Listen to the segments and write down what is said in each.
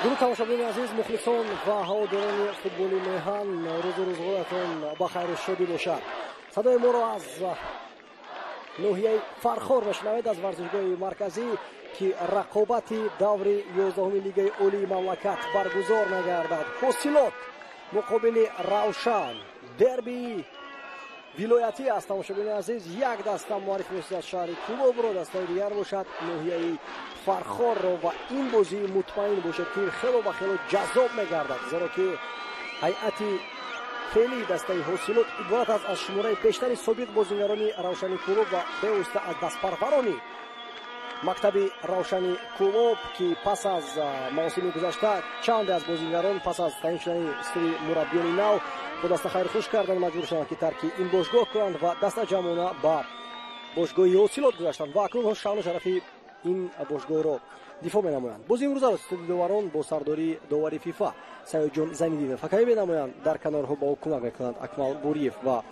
درود тамошобини азиз, мухлисон ва ҳаводорони футболи меҳан, рӯзу рӯзгоятон ба хайру шодӣ бошад. садои моро аз ноҳияи Фархор мешунавед, аз варзишгоҳи марказӣ ки рақобати даври 11-уми лигаи олии мамлакат баргузор мегардад. ҳосилот муқобили Равшан, дерби вилоятӣ аст. тамошобини азиз, як даста муарриф мешавад аз шаҳри Кулобро, дастаи дигар бошад ноҳияи Фархорро ва ин бозӣ мутмаин бошед ки хело ба хело ҷаззоб мегардад, зеро ки ҳайати феълии дастаи ҳосилот иборат аст аз шумораи бештари собиқ бозингарони Равшани Кулоб ва бевосита аз дастпарварони мактаби Равшани Кулоб ки пас аз мавсими гузашта чанде аз бозингарон пас аз таъин шудани сири мураббиёни нав бо даста хайрхуш кардан маҷбур шуданд ки тарки ин бошгоҳ кунанд ва даста ҷамъона ба бошгоҳи ҳосилот гузаштанд ва акнун шаъну шарафи ин бошгоҳро дифоъ менамоянд. бози имрӯзаро студияи доварон бо сардори довари фифа Саёҷон Зайниддинов ҳакамӣ менамоянд. дар канорҳо ба ӯ кӯмак мекунанд Акмал Буриев ва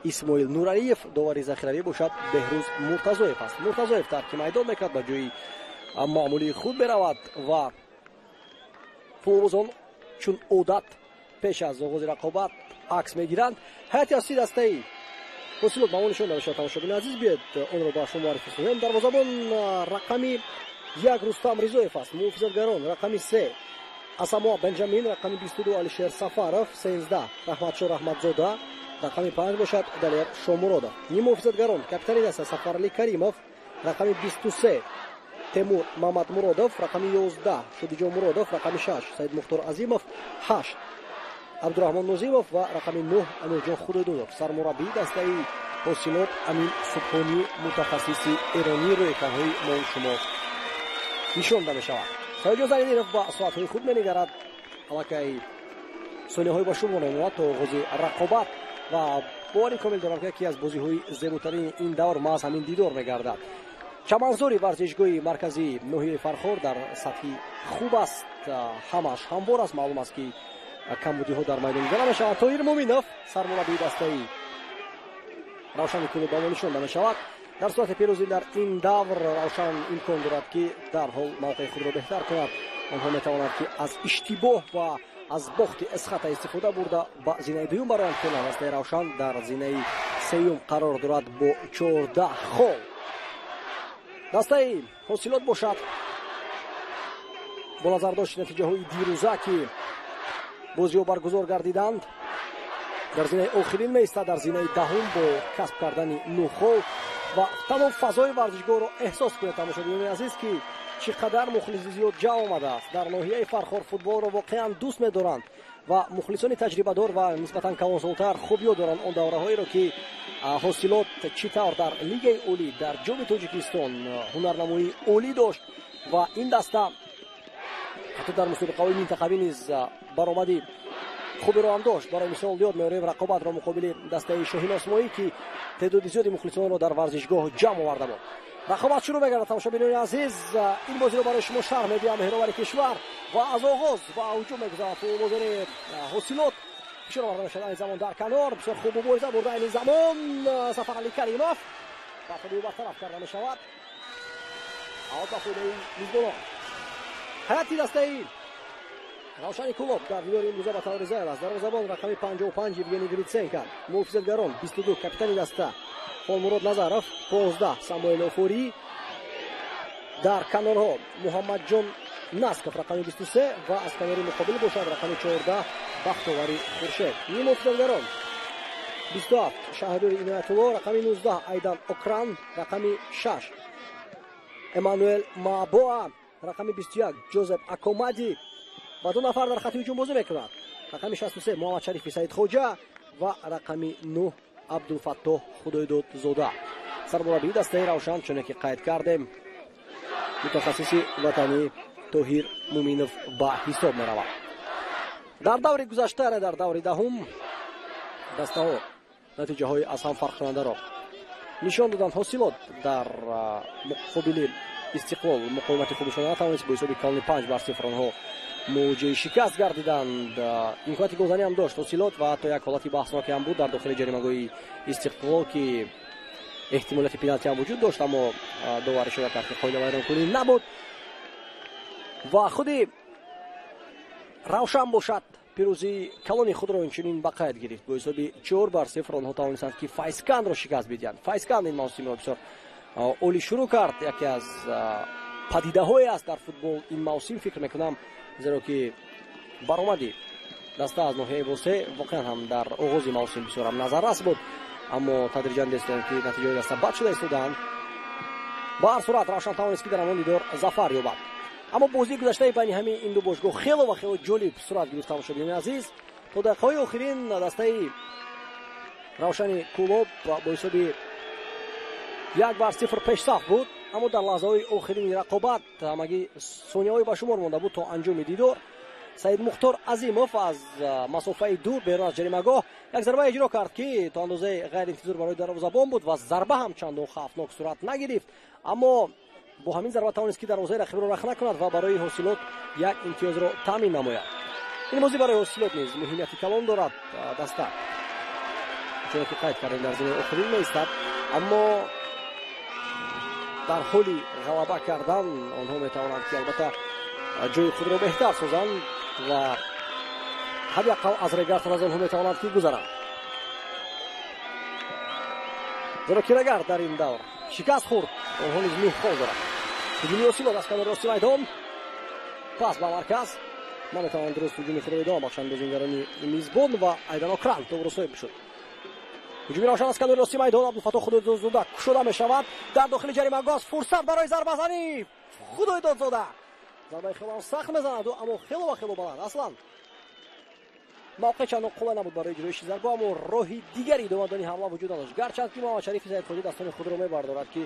исмоил Нуралиев. довари захиравӣ бошад Беҳрӯз Муртазоев аст. Муртазоев тарки майдон мекард, ба ҷои маъмулии худ меравад ва футболбозон чун одат пеш аз оғози рақобат акс мегиранд. ҳайати асосии дастаи ҳосилот маъмул нишон дада шуд. тамошобини азиз, биёед онро ба шумо маърифӣ кунем. дарвозабон рақами 1 Рустам Ризоев аст. муҳофизатгарон рақами 3 Асамоа Бенҷамин, рақами 22 Алишер Сафаров, 13 Раҳматшор Раҳматзода, рақами 5 бошад Далер Шомуродов. ниму муҳофизатгарон капитани даста Сафарали Каримов, рақами 23 Темур Мамадмуродов, рақами 11 Шодиҷон Муродов, рақами 6 Саид Мухтор Азимов, 8 Абдураҳмон Нозимов ва рақами 9 Амирҷон Худойдунов. сармураббии дастаи ҳосилот Амин Субҳонӣ, мутахассиси эронӣ рӯйханҳои мои шумо нишонда мешавад. Саёҷон Зайниддинов ба соатҳои худ менигарад. аллакай сониҳои ба шумор мемонад то оғози рақобат ва боварӣ комил дорам ки яке аз бозиҳои зеботарини ин давр маҳз ҳамин дидор мегардад. чаманзори варзишгоҳи марказии ноҳияи Фархор дар сатҳи хуб аст, ҳамаш ҳамвор аст. маълум аст ки камбудиҳо дар майдон дида намешавад. Тоҳир Муъминов сармураббии дастаи Равшани Кулоб ба мо нишонда мешавад. дар сурати пирӯзӣ дар ин давр Равшан имкон дорад ки дарҳол мавқеи худро беҳтар кунад. онҳо метавонанд ки аз иштибоҳ ва аз бохти эсхата истифода бурда ба зинаи дуюм бароянд кунанд. дастаи Равшан дар зинаи сеюм қарор дорад бо 14 хол. дастаи ҳосилот бошад бо назардошти натиҷаҳои дирӯза ки бозиҳо баргузор гардиданд, дар зинаи охирин меистад, дар зинаи даҳум бо касб кардани 9 хол ва тамом фазои варзишгоҳро эҳсос кунед тамошобинони азиз ки чӣ қадар мухлиси зиёд ҷамъ омадааст. дар ноҳияи Фархор футболро воқеан дӯст медоранд ва мухлисони таҷрибадор ва нисбатан калонсолтар хуб ёд доранд он давраҳоеро ки ҳосилот чӣ тавр дар лигаи олӣ дар ҷоми Тоҷикистон ҳунарнамоии олӣ дошт ва ин даста ҳатто дар мусобиқаҳои минтақавӣ низ баромади хуберо ҳам дошт. барои мисол ёд меорем рақобатро муқобили дастаи Шоҳин Осмоӣ ки теъдоди зиёди мухлисонро дар варзишгоҳ ҷамъ оварда буд. рақобат шурӯъ мегардад. тамошобинони азиз, ин бозиро барои шумо шарҳ медиҳам. меҳровари кишвар ва аз оғоз ба ҳуҷум мегузарад футболбозони ҳосилот. ишора барда мешавад айни замон дар канор бисёр хуб мубориза бурда. айни замон Сафарали Каримов ба фудои бартараф карда мешавад. аут ба фудои мизбонон. ҳайати дастаи Равшани Кулоб дар дидори имрӯза ба таври зайл аст. дарвозабон рақами 55 Евгений Гритсенко, муҳофизатгарон 22 капитани даста Холмурод Назаров, 15 Самуэл Офорӣ, дар канорҳо Муҳаммадҷон Насков рақами 23 ва аз канори муқобил бошад рақами 14 Бахтовари Хуршед. ниму муҳофизатгарон 27 Шаҳрдори Иноятулло, рақами 19 Айдан Окран, рақами 6 Эммануэл Маабоа, рақами 21 Ҷозеф Акомади ва ду нафар дар хати ҳуҷум бозӣ мекунад. рақами 63 Муҳаммад Шарифи Саидхоҷа ва рақами 9 Абдулфаттоҳ Худойдодзода. сармураббии дастаи Равшан чуне ки қайд кардем мутахассиси ватанӣ Тоҳир Муъминов ба ҳисоб меравад. дар даври гузашта, яъне дар даври даҳум, дастаҳо натиҷаҳои аз ҳам фарқкунандаро нишон доданд. ҳосилот дар муқобили Истиқлол муқовимати хубишона натавонист. бо ҳисоби калони 5-0 онҳо мувоҷиҳи шикаст гардиданд. имконияти голзанӣ ҳам дошт ҳосилот ва ҳатто як ҳолати баҳсноке ҳам буд дар дохили ҷаримагоҳи Истиқлол ки эҳтимолияти пеналти ҳам вуҷуд дошт, аммо довар ишора кард ки қоида вайронкунӣ набуд ва худи равшан бошад пирӯзии калони худро инчунин ба қайд гирифт бо ҳисоби 4-0 онҳо тавонистанд ки Файсканро шикаст бидиҳанд. Файскан ин мавсимро бисёр оли шурӯъ кард. яке аз падидаҳое аст дар футбол ин мавсим, фикр мекунам, зеро ки баромади даста аз ноҳияи восе воқеан ҳам дар оғози мавсим бисёр ҳам назаррас буд, аммо тадриҷан дестем ки натиҷаи даста бад шуда истоданд. ба ҳар сурат равшан тавонист ки дар амон дидор зафар ёбад. аммо бозии гузаштаи байни ҳамин ин ду бошгоҳ хело ва хело ҷолиб сурат гирифт. тамошобини азиз, то дақиқаҳои охирин дастаи равшани кулоб бо ҳисоби 1-0 пешсаф буд, аммо дар лаҳзаҳои охирини рақобат ҳамагӣ сонияҳои ба шумор монда буд то анҷоми дидор. Саид Мухтор Азимов аз масофаи дур берун аз ҷаримагоҳ як зарба иҷро кард ки то андозаи ғайриинтизор барои дарвозабон буд ва зарба ҳам чандон хавфнок сурат нагирифт, аммо бо ҳамин зарба тавонист ки дарвозаи рақибро рах накунад ва барои ҳосилот як имтиёзро таъмин намояд. ин бозӣ барои ҳосилот низ муҳимияти калон дорад. даста чуно ки қайд кардем дар зимини охирин меистад, аммо дар ҳоли ғалаба кардан онҳо метавонанд ки албатта ҷои худро беҳтар созанд ва ҳадяқал аз Регард аз онҳо метавонанд ки гузаранд. зеро ки Регард дар ин давр шикаст хӯрд, онҳо низ мӯҳхол доранд. ҳуҷуми Осилот аз канори рости майдон пас ба марказ наметавонанд дуруст ҳуҷуми худро идома бахшанд бозингарони мизбон ва Айдан Окран товро соҳиб шуд. ҳуҷуми равшан аз канори рости майдон Абдулфатоҳ Худоидодзода кушода мешавад дар дохили ҷаримагоҳ. Фурсат барои зарбазанӣ. Худоидодзода зарбаи хело сахт мезанад, аммо хело ва хело баланд. аслан мавқеъ чандон қулай набуд барои иҷрои зарба, аммо роҳи дигари идомадони ҳамла вуҷуд надошт. гарчанд ки Муҳаммад Шарифи Саидходи дастони худро мебардорад ки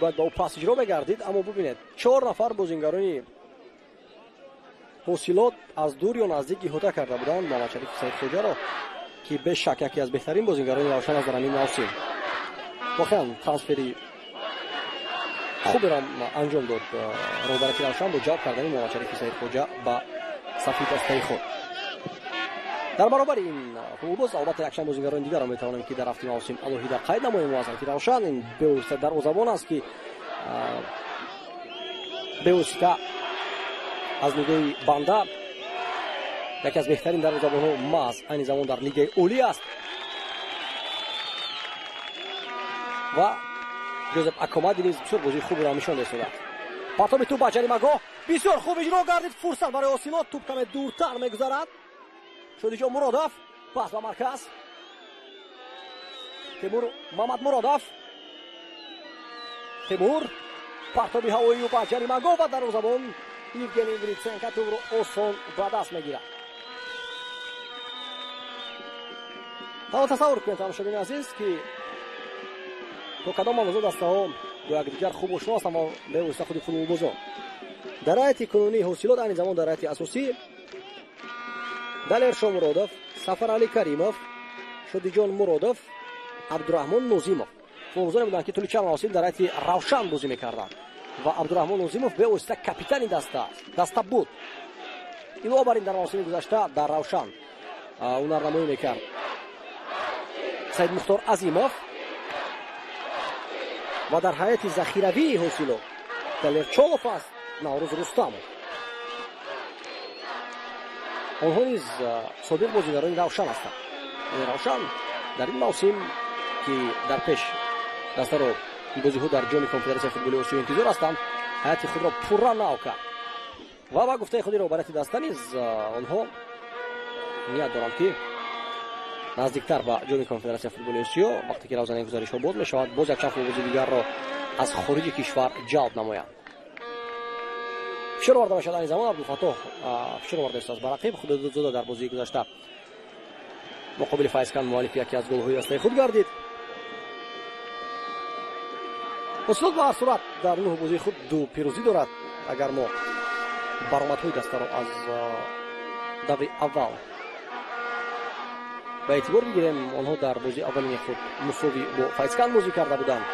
бояд ба ӯ пас иҷро мегардид, аммо бубинед 4 нафар бозингарони ҳосилот аз дур ё наздик иҳота карда буданд Муҳаммад Шарифи Саидходиро, ки бешак яке аз беҳтарин бозингарони равшан аст дар ҳамин мавсим. воқеан трансфери хуберо анҷом дод роҳбарати равшан бо ҷалб кардани Муҳаммад Шарифи Саидходиа ба сафи дастаи худ. дар баробари ин ҳулбоз албатта якчанд бозингарони дигарро метавонем ки дар ҳафти мавсим алоҳида қайд намоем. ки равшан ин бевосита дарвозабон аст ки бевосита аз нигоҳи банда яке аз беҳтарин дарвозабонҳо маҳз айни замон дар лигаи олӣ аст ва Ҷозеф Акомади низ бисёр бозии хубро нишон дестодааст. партоби туп ба ҷаримагоҳ бисёр хуб иҷро гардид. фурсат барои Осилот. туп каме дуртар мегузарад. Шодиҷон Муродов пас ба марказ. Тимур Мамад Муродов. Тимур партоби ҳавоӣ ба ҷаримагоҳ ва дарвозабон Евгений Гриценко тӯбро осон ба даст мегирад. тавон тасаввур кунед тамошобини азиз ки то кадом андоза дастаҳо бо якдигар хуб ошно ҳастанд ва бевосита худи футболбозон. дар ҳайати кунунии ҳосилот айни замон дар ҳайати асосӣ Далер Шомуродов, Сафарали Каримов, Шодиҷон Муродов, Абдураҳмон Нозимов футболбозоне буданд ки тӯли чанд мавсим дар ҳайати равшан бозӣ мекарданд ва Абдураҳмон Нозимов бевосита капитани даста буд. илова бар ин дар мавсими гузашта дар равшан ҳунарнамоӣ мекард Саид Мухтор Азимов ва дар ҳайати захиравии ҳосилот Далер Чолов аст, Наврӯз Рустамов. онҳо низ собиқ бозигарони равшан ҳастанд. равшан дар ин мавсим ки дар пеш дастаро бозиҳо дар ҷоми конфедератсияи футболи осиё интизор ҳастанд, ҳайати худро пурра нав кард ва ба гуфтаи худи роҳбарияти даста низ онҳо ният доранд ки наздиктар ба ҷоми конфедератсияи футболи осиё вақте ки равзанаи гузаришҳо боз мешавад, боз якчанд футболбози дигарро аз хориҷи кишвар ҷалб намоянд. фишор оварда бошад айни замон Абдулфатоҳ фишор оварда истост ба рақиб. Худоидодзода дар бозии гузашта муқобили Файскан муаллиф яке аз голҳои дастаи худ гардид. ҳосилот ба ҳар сурат дар нӯҳ бозии худ ду пирӯзӣ дорад. агар мо баромадҳои дастаро аз даври аввал ба эътибор бигирем, онҳо дар бозии аввалини худ мусовӣ бо Файскан бозӣ карда буданд.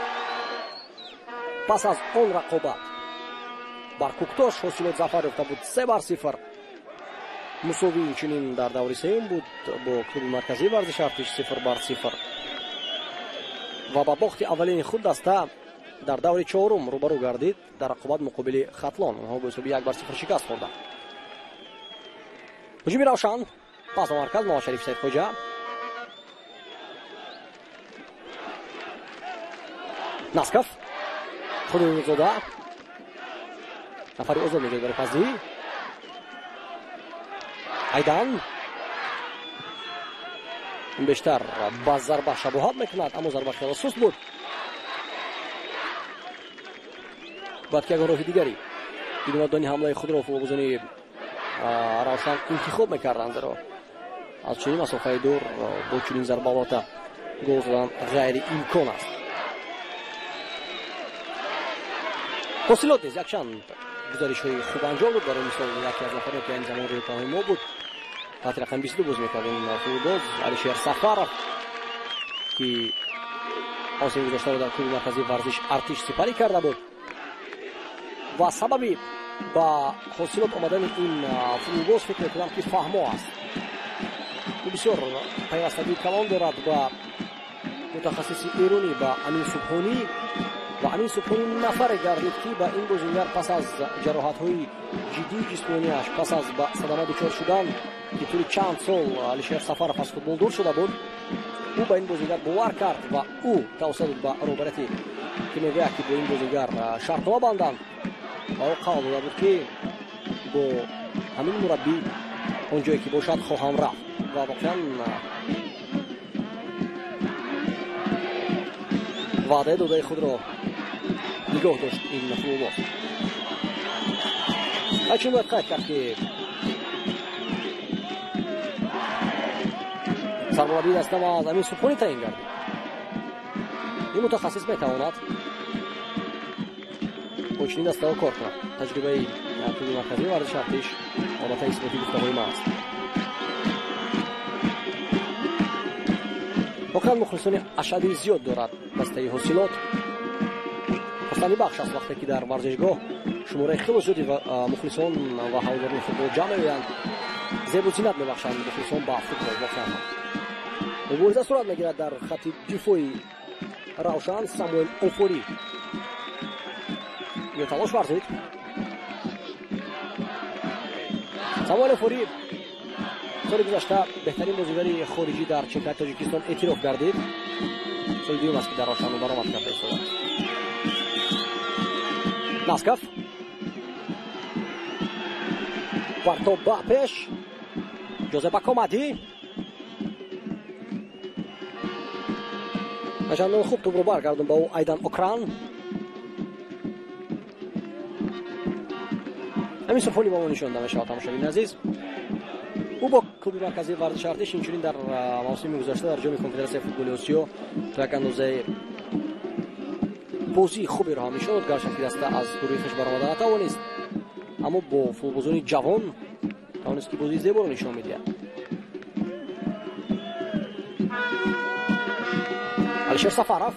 пас аз он рақобат бар Куктош ҳосилот зафар ёфта буд 3-0. мусовӣ инчунин дар даври сеюм буд бо клуби марказии варзиши Артиш 0-0 ва ба бохти аввалини худ даста дар даври чорум рӯбарӯ гардид дар рақобат муқобили Хатлон. онҳо бо ҳисоби 1-0 шикаст хӯрданд. ҳуҷуми равшан пас ба марказ Навоз Шариф Саидхоҷа. Насков Худоёрзода нафари озод меҷояд барои пазӣ. Айдан ин бештар ба зарба шабоҳат мекунад, аммо зарба хело суст буд. баъд ки ягон роҳи дигари бидунадони ҳамлаи худро футболбозони равшан интихоб мекарданд, зеро аз чунин масофаи дур бо чунин зарбавота гол задан ғайри имкон аст. ҳосилот низ якчанд гузаришҳои хуб анҷом буд. барои мисол яке аз нафароне ки ин замон рӯи паноҳи мо буд, таҳти рақами 22 боз мекард ин футболбоз Алишер Сафаров ки осими гузаштаро дар клуби марказии варзиш Артиш сипарӣ карда буд ва сабаби ба ҳосилот омадани ин футболбоз фикр мекунам ки фаҳмо аст. ӯ бисёр пайвастагии калон дорад ба мутахассиси эрунӣ, ба Амин Субҳонӣ. ва Амин Субҳонӣ нафаре гардид ки ба ин бозингар пас аз ҷароҳатҳои ҷиддии ҷисмонияш, пас аз ба садама дучор шудан ки тӯли чанд сол Алишер Сафаров аз футбол дур шуда буд, ӯ ба ин бозингар бовар кард ва ӯ тавассут ба роҳбарияти КМВА ки бо ин бозингар шартнома банданд ва ӯ қавл дода буд ки бо ҳамин мураббӣ он ҷое ки бошад хоҳам рафт ва воқеан ваъдаи додаи худро нигоҳ дошт ин футболбоз. ҳачун бояд қайд кард ки сармураббии дастама аз Амин Субҳонӣ таъин гардид. ин мутахассис метавонад бо чунин дастаҳо кор кунад. таҷрибаи клуби марказии варзиши Артиш одатан исботи гуфтаҳои ман аст. воқеан мухлисони ашади зиёд дорад дастаи ҳосилот. хостани бахш аст вақте ки дар варзишгоҳ шумораи хело зиёди мухлисон ва ҳаводорони футбол ҷамъ меоянд. зебу зинат мебахшанд мухлисон ба футбол. воқеан мубориза сурат мегирад дар хатти дифои равшан. Самуэл Офори талош варзид. Самуэл Офори соли гузашта беҳтарин бозигари хориҷӣ дар чемпионати Тоҷикистон эътироф гардид. соли дуюм аст ки дар равшан баромад карда истодааст. Насков Партоб ба пеш Ҷозеп Акомадӣ чандон хуб тӯбро баргардон ба ӯ Айдан Окран. Амин Субҳонӣ ба мо нишонда мешавад. тамошобини азиз, ӯ бо клуби марказии варзиши Артиш инчунин дар мавсими гузашта дар ҷоми конфедератсияи футболи Осиё то як андозаи бозии хуберо ҳам нишон дод. гарчанд ки даста аз гурӯҳи хиш баромада натавонист, аммо бо футболбозони ҷавон тавонист ки бозии зеборо нишон медиҳад. Алишер Сафаров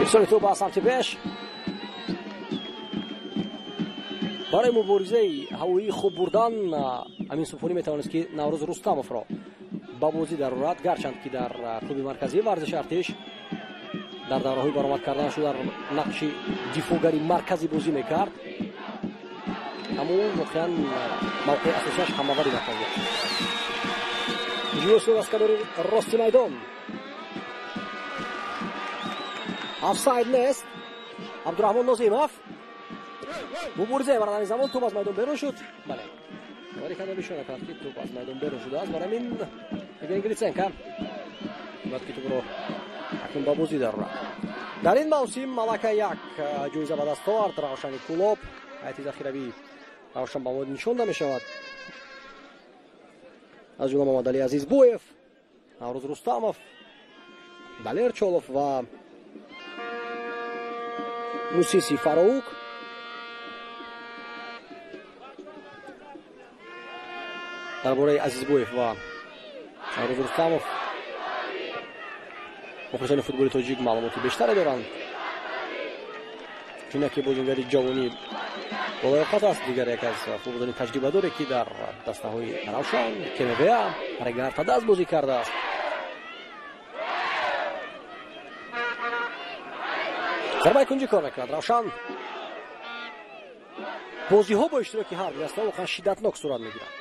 ирсоли тӯб ба самти пеш барои муборизаи ҳавоии хуб бурдан. Амин Субҳонӣ метавонист ки Наврӯз Рустамовро ба бозӣ дарорад, гарчанд ки дар клуби марказии варзиши Артиш дар давраҳои баромад карданашо дар нақши дифоъгари марказӣ бозӣ мекард, аммо воқеан мавқеи асосияш ҳамавари марказӣ. ҷуёсо аз канори рости майдон офсайд нест. Абдураҳмон Нозимов муборизаи барандани замон. тӯб аз майдон берун шуд. бале варе карда нишона кард ки тӯб аз майдон берун шудааст. барои ҳамин Евгений Гриценко бояд ки тӯбро акнун ба бозӣ дарорад. дар ин мавсим Малака як ҷоиза ба даст овард. Равшани Кулоб ҳайати захиравии равшан ба мо нишонда мешавад. аз ҷумла Мамадали Азизбоев, Наврӯз Рустамов, Балер Чолов ва Мусиси Фароук. дар бораи Азизбоев ва Наврӯз Рустамов мухлисони футболи тоҷик маълумоти бештаре доранд. чун яке бозингари ҷавонӣ болоиқат аст, дигар як аз футболдони таҷрибадоре ки дар дастаҳои равшан КМВА Регар Тадаст бозӣ кардааст. зарбаи кунҷӣ кор мекунад равшан. бозиҳо бо иштироки ҳар ду даста воқеан шиддатнок сурат мегирад.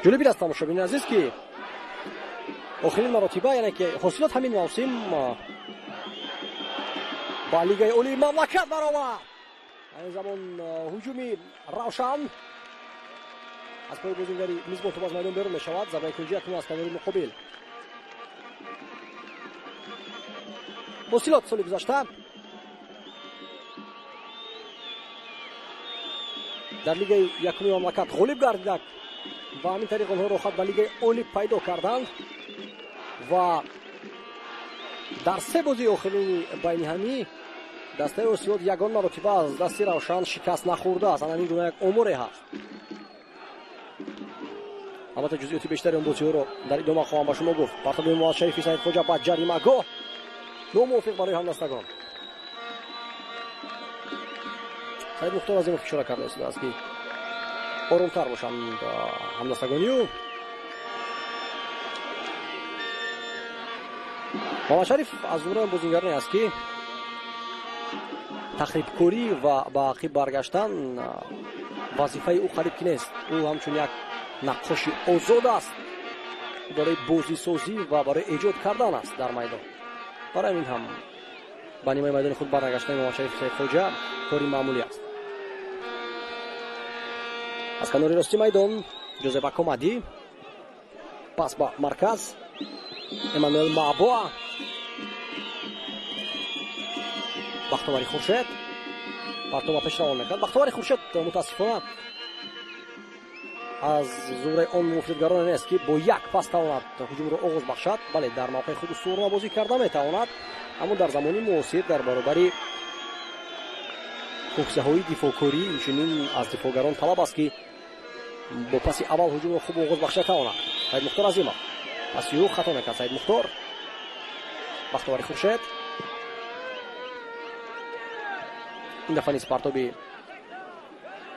ҷолиб аст тамошобини азиз ки охирин маротиба яъне ки ҳосилот ҳамин мавсим ба лигаи олии мамлакат баромад. ин замон ҳуҷуми равшан аз пои бозингари мизбон тӯб аз майдон берун мешавад. зарбаи кунҷӣ акнун аз канори муқобил. ҳосилот соли гузашта дар лигаи якуми мамлакат ғолиб гардидак ва ҳамин тариқ онҳоро хат ба лигаи олӣ пайдо карданд ва дар се бозии охирини байниҳамӣ дастаи ҳосилот ягон маротиба аз дасти равшан шикаст нахӯрдааст. ана ин гуна як оморе ҳаст. албатта ҷузъиёти бештари он бозиҳоро дар идома хоҳам ба шумо гуфт. партоби муҳаммад шарифи саидхоҷа ба ҷаримагоҳ номувофиқ барои ҳамдастагон. саид мухтор азимов ишора карда истодааст ки оромтар бошанд ҳамдастагонию. муҳаммад шариф аз ҷумлаи бозингароне аст ки тахрибкорӣ ва ба ақиб баргаштан вазифаи ӯ қариб ки нест. ӯ ҳамчун як наққоши озод аст барои бозисозӣ ва барои эҷод кардан аст дар майдон. барои ҳамин ҳам ба нимои майдони худ барнагаштани муҳаммад шариф саидхоҷа кори маъмулӣ аст. аз канори рости майдон ҷозеф акомади пас ба марказ эммануэл маъбоа бахтовари хуршед партоба пеш равон мекард. бахтовари хуршед мутаассифона аз зумраи он муфидгароне нест ки бо як пас тавонад ҳуҷумро оғоз бахшад. бале дар мавқеи худ устуворона бозӣ карда метавонад, аммо дар замони муосир дар баробари функсияҳои дифоъкорӣ инчунин аз дифоъгарон талаб аст ки бо паси аввал ҳуҷумро хуб оғоз бахшида тавонад. саид мухтор азимов пасиҳо хато мекард. саид мухтор бахтовари хуршед ин дафъа низ партоби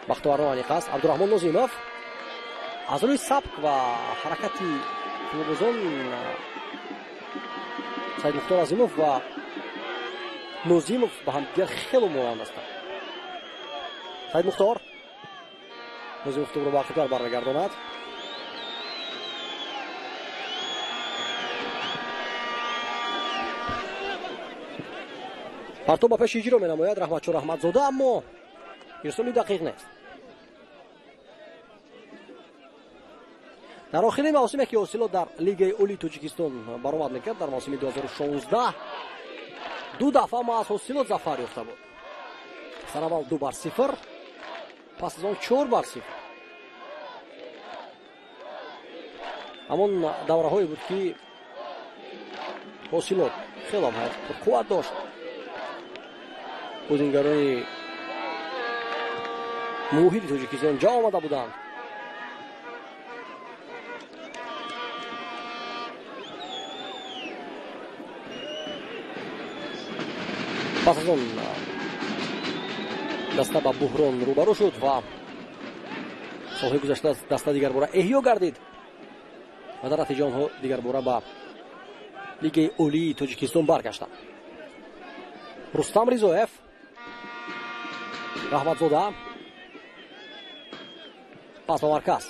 бахтоварон аниқ аст. абдураҳмон нозимов аз рӯи сабк ва ҳаракати тимобозон саид мухтор азимов ва нозимов ба ҳамдигар хело монанд ҳастанд. саид мухтор нозимов тӯбро ба ақибтар бармегардонад. партоб ба пеши иҷро менамояд раҳматчор раҳматзода, аммо ирсоли дақиқ нест. дар охирин мавсиме ки ҳосилот дар лигаи олии тоҷикистон баромад мекард дар мавсими 2016 ду дафъа ма аз ҳосилот зафар ёфта буд. сараввал 2-0, пас аз он 4-0. ҳамон давраҳое буд ки ҳосилот хело қувват дошт. бозингарони муҳили тоҷикистон ҷо омада буданд. пас аз он даста ба буҳрон рӯбарӯ шуд ва солҳои гузашта даста дигарбора эҳё гардид ва дар натиҷа онҳо дигарбора ба лигаи олии тоҷикистон баргаштанд. рустам ризоев, раҳматзода пас ба марказ.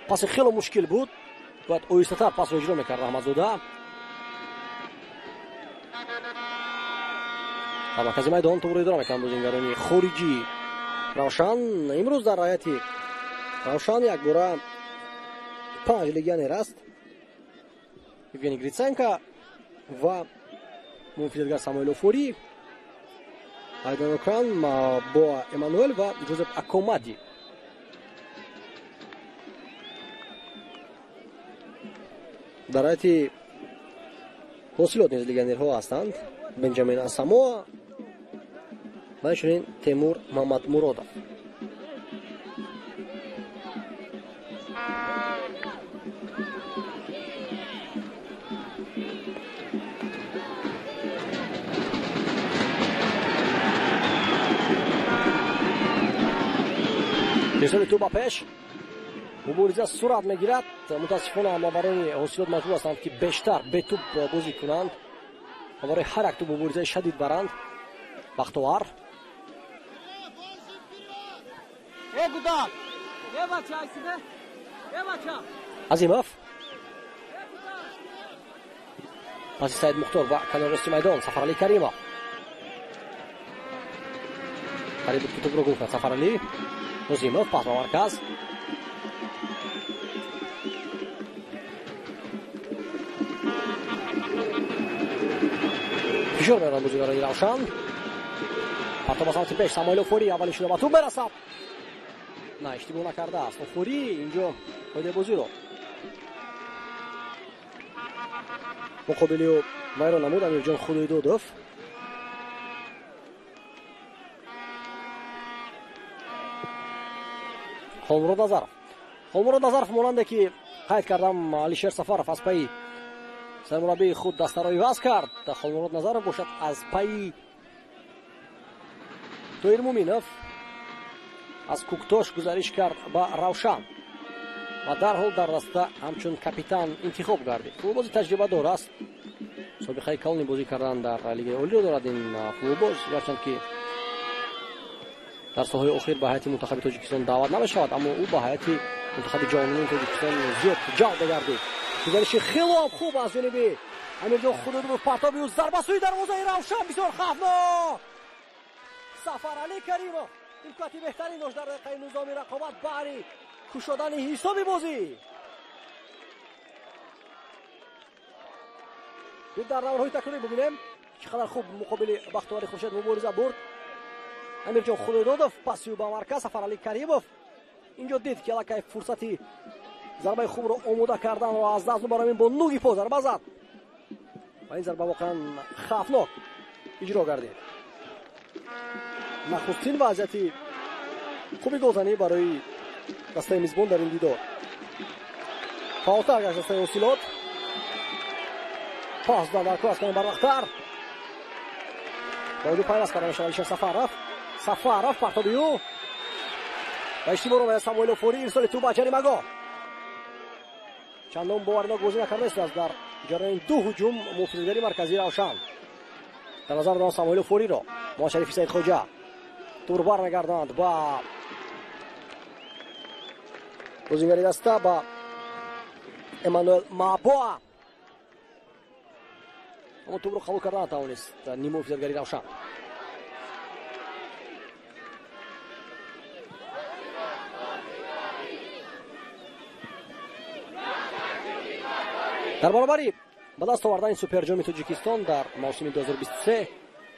паси хело мушкил буд, бояд оҳистатар пасро иҷро мекард раҳматзода. дар маркази майдон тӯбро идора мекарданд бозингарони хориҷӣ. равшан имрӯз дар раъяти равшан якбора 5 легионер аст. евгений гриценко ва муфидгар самуэл офори, айдан окран, боа эммануэл ва ҷозеф акомади. дар раъяти ҳосилот низ легионерҳо ҳастанд. бенҷамин асамоа ва инчунин темур мамадмуродов. ارسال توپ به پیش. مبارزه سرعت میگیرد. متاسفانه مبارانی حاصلات مجبور هستند که بیشتر به توپ بازی کنند و برای هر یک توپ مبارزه شدید برند. بختیار عظیمов پاس سعید مختار و کنار راست میدان سفرعلی کریمov قریب بود که توپ رو گل کرد. سفرعلی نظیمov پاس به مرکز فشار میارن بازیکنان روشن. حتی با سمت پیش ساموئل فوری اولی شده با توپ برسد. نه اشتباه نکرده است فوری اینجا پایده بازی رو مقابلی و ویران نمود. امیرجان خدایدادov خالمراد نظرов ماننده که قید کردم علیشیر سفارов از پای سرمربی خود دسترایی وضع کرد. خالمراد نظرов باشد از پای تویر مومینов از کوکتاش گزارش کرد با روشن و در حال در راسته همچون کاپیتان انتخاب گردید. فوتبال تجربه دار است. سابقه کلانی بازی کردن در لیگ اولی دارد این فوتبال، گرچند که در سالهای اخیر به هیئت منتخب تاجیکستان دعوت نمی‌شود، اما او به هیئت منتخب جهانی تاجیکستان زیاد جلب گردید. گزارش خیلی خوب از جانب امیرجان خدایدادov. پرتابی و ضربه سوی دروازه روشن بسیار خطرناک. سفرعلی کریمov امکانی بهترین داشت در دقیقه نظامی رقابت برای کشادن حساب بازی. در راهنمایی تکراری ببینیم چقدر خوب مقابل بختیار خورشید مبارزه برد. امیرجان خدایدادov پاسی به مرکز. سفرعلی کریمov اینجا دید که الکی فرصتی ضربه خوب رو آماده کردن و از دست برای با نوگی پا ضربه زد و این ضربه واقعا خطرناک اجرا گردید. نخستین وضعیتی خوبی گلزنی برای دسته میزبان در این دیدار. فاولتر گشت دسته حاصلات. پاس در کلاس کنیم بر وقتر باید پیوست کردن علیشیر سفارov پرتابیو و اشتباه رو به ساموئل فوری ارسال توپ به جریمه‌گاه. چندان باورناک بازی نکرده است در جریان دو هجوم مفیدگری مرکزی روشن. در نظر دارم ساموئل فوری را ما شریفی سید خوجه توپ رو برمیگرداند با بازیگری دسته با امانوئل مابوا، اما توپ رو قبول کردن نتوانست نیمه مفیدگری روشن. در برابری به دست آوردن سوپر جام تاجیکستان در موسم 2023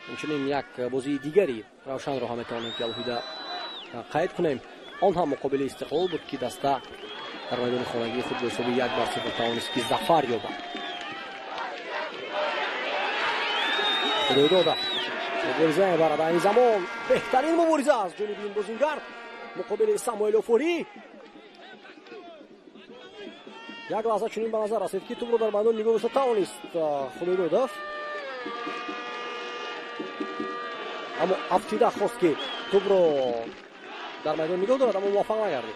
همچنین یک بازی دیگری روشن را هم میتوانیم که الهیده قید کنیم. آن هم مقابل استقلال بود که دسته در میدان خانگی خود به حساب 1-0 توانست که ظفر یابد. خدایدادov مبارزه برای این زمان بهترین مبارزه از جانب این بازیگر مقابل ساموئل فوری. یک لحظه چنین به نظر رسید که توپ رو در میدان نگاه داشته توانست خدایدادov، اما افتیده خواست که توپ رو در میدان نگاه دارد اما موفق نگردید.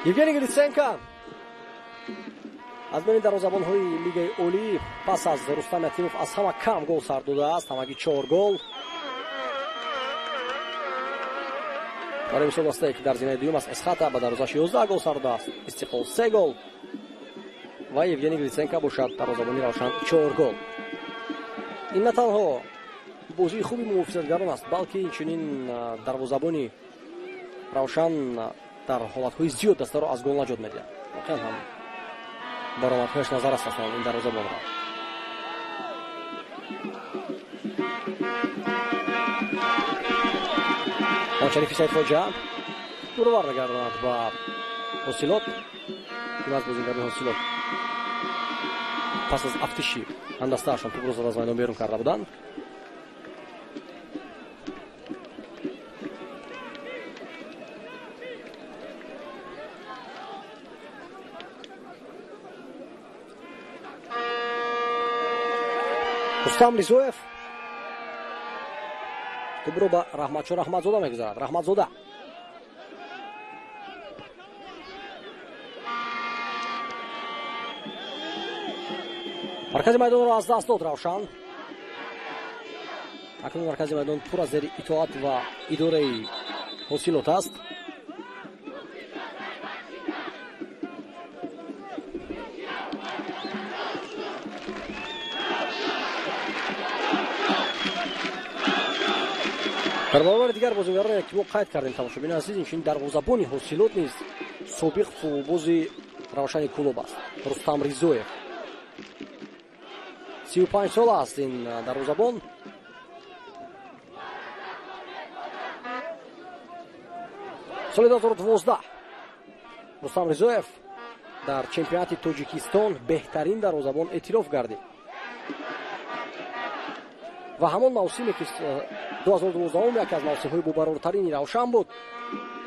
یوگنی گریتسنکا از بین دروازه‌بان‌های لیگ اولی پس از رستم یتیموف از همه کم گل سر داده است، همگی 4 گل. برای مثال دسته که در زمینه دوم است اسخاتا با دروازه 11 گل سر داده است، استقلال 3 گل و یوگنی گریتسنکا باشد دروازه‌بانی روشن 4 گل. این نه تنها بازی خوبی مفیدگران است بلکه اینچنین دروازه‌بانی روشن در حالت‌های زیاد دسته را از گل نجات می‌دهد. واقعا هم برآمدهایش نظر است اصلا این دروازه‌بان را. شریفی سید خوجه دور برمیگرداند با حاصلات این از بازیگری حاصلات پس از افتشی هم دسته‌شان توپ رو از میدان بیرون کرده بودند. رستم لیزویف тӯбро ба Раҳматшо Раҳматзода мегузарад. Раҳматзода маркази майдонро аз даст дод Равшан. акнун маркази майдон пур аз зери итоат ва идораи ҳосилот аст. дар баробари дигар бозигароне ки мо қайд кардем, тамошобини азиз, инчунин дарвозабони ҳосилот низ собиқ футболбози Равшани Кӯлоб аст, Рустам Ризоев. 35 сол аст ин дарвозабон. соли 2012 Рустам Ризоев дар чемпионати Тоҷикистон беҳтарин дарвозабон эътироф гардид. ва ҳамон мавсиме ки 2012 яке аз мавсимҳои бобарортарини Равшан буд,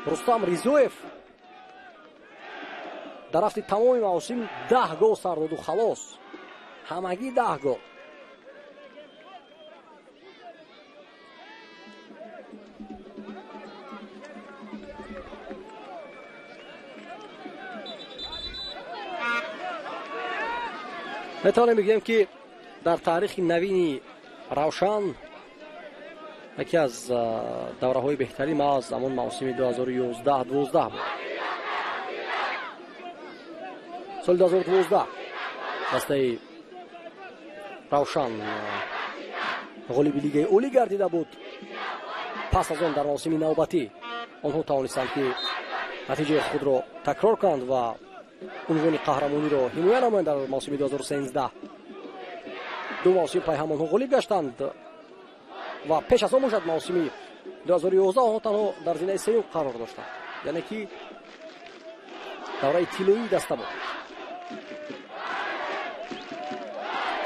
Рустам Ризоев дар рафти тамоми мавсим 10 гол сар доду халос. ҳамагӣ 10 гол. метавонем бигӯем ки дар таърихи навини Равшан яке аз давраҳои беҳтарин аз ҳамон мавсими 2011-12 буд. соли 2012 дастаи Равшан ғолиби лигаи олӣ гардида буд. пас аз он дар мавсими навбатӣ онҳо тавонистанд ки натиҷаи худро такрор кунанд ва унвони қаҳрамониро ҳимоя намоянд. дар мавсими 2013 ду мавсим пайҳам онҳо ғолиб гаштанд ва пеш аз он бошад мавсими 2011 онҳо танҳо дар зинаи сеюм қарор доштанд, яъне ки давраи тиллоии даста буд.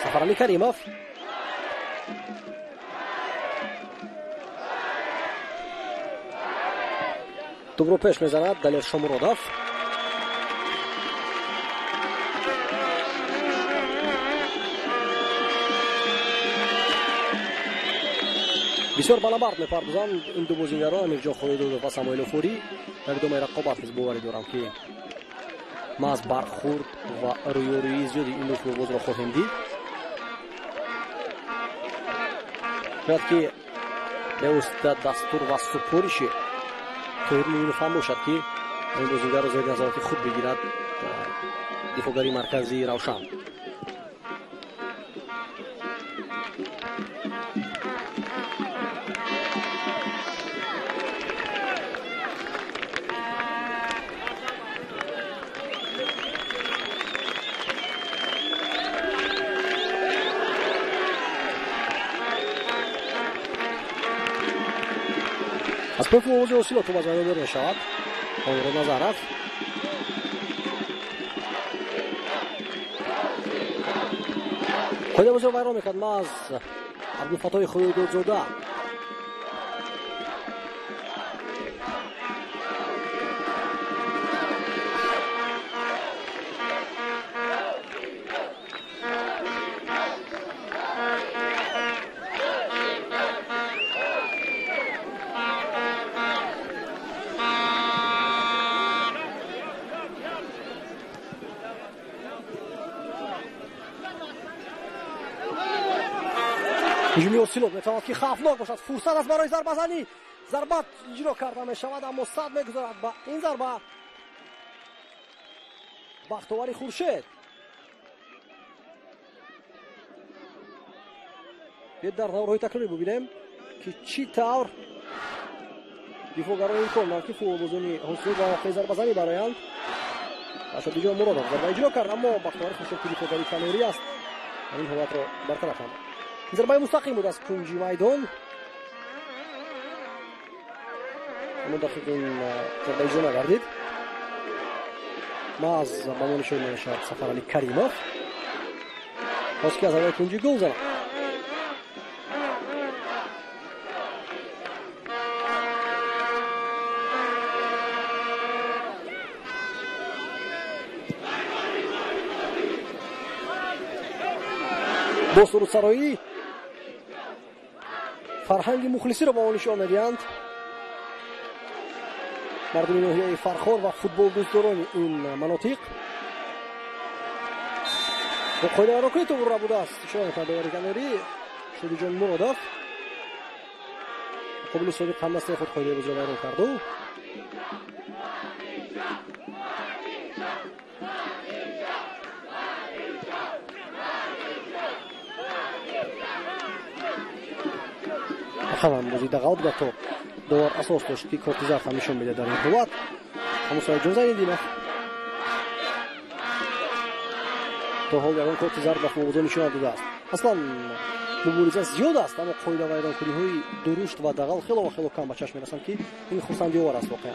Сафарали Каримов тӯбро пеш мезанад. Далер Шомуродов бисёр балабард мепардозанд ин ду бозигарон, Амирҷон Холидов ва Самоил Офурӣ. дар идомаи рақобат низ боварӣ дорам ки ма аз бархурд ва рӯёрӯии зиёди ин ду футболбозро хоҳем дид. шояд ки бевосита дастур ва супориши Тоҳир Муинов ҳам бошад ки ин бозигарро зери назорати худ бигирад дифоъгари марказии Равшан. аз пой футболбози ҳосилот топ аз майдон бер мешавад. Омирон Назаров қоидабозиро вайрон мекард. ма аз Абдулфатоҳи Худоидодзода ҳуҷуми ҳосилот метавонад ки хавфнок бошад. фурсат аст барои зарбазанӣ. зарба иҷро карда мешавад, аммо сад мегузарад ба ин зарба бахтовари Хуршед. бед дар давраҳои такрорӣ бубинем ки чӣ тавр дифоъгарони имкон доранд ки футболбозони ҳосилот ба воқеъ зарбазанӣ бароянд. Ашодиҷон Муродов зарба иҷро кард, аммо бахтовари Хуршед ки дифоъгари канорӣ аст ин ҳолатро бартараф намуд. зарбаи мустақим буд аз кунҷи майдон. аммо дақиқ ин зарба иҷро нагардид. ма аз бамони шои мешавад Сафарали Каримов хост ки аз ҳавои кунҷи гол занад. бо сурудсароӣ فرهنگ مخلصی رو با اون نشان میدهند مردم ناحیه فرخار و فوتبال دوستداران این مناطق. با قایده را کنید تو بوده است شما تابعی کناری شدی جان مرادف قبل صدیق همسته خود قایده بزرگی رو کرده. همون بازی دقیق بود تو دور اساس داشت که کارت زرد همیشون میده در این حالت همون سایه جوزه این دیمه تو حال یاران کارت زرد و فوزا نشون داده است. اصلا مبارزه زیاد است اما قاعده ویران کنی های درشت و دقیق خیلی کم به چشم میرسند که این خرسندی آور است واقعا.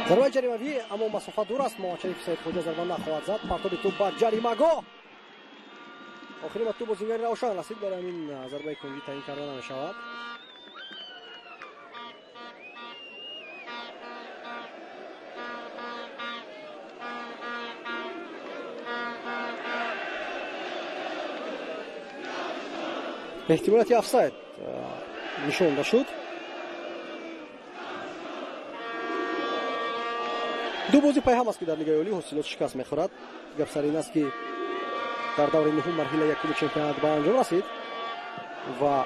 ضربه جریمه‌ای اما مسافت دور است. شریف سید خوجا ضربه نخواهد زد. پرتاب توپ به جریمه‌گاه آخرین توپ بازیگر روشن رسید برای این ضربه کنجی تعیین کرده نمی‌شود. احتمالاتی افساید نشون داده شد. دو بازی پای هم است که در لیگ عالی حاصلات شکست می‌خورد. گپ سر این است که در دور نهم مرحله یکم چمپیونات به انجام رسید و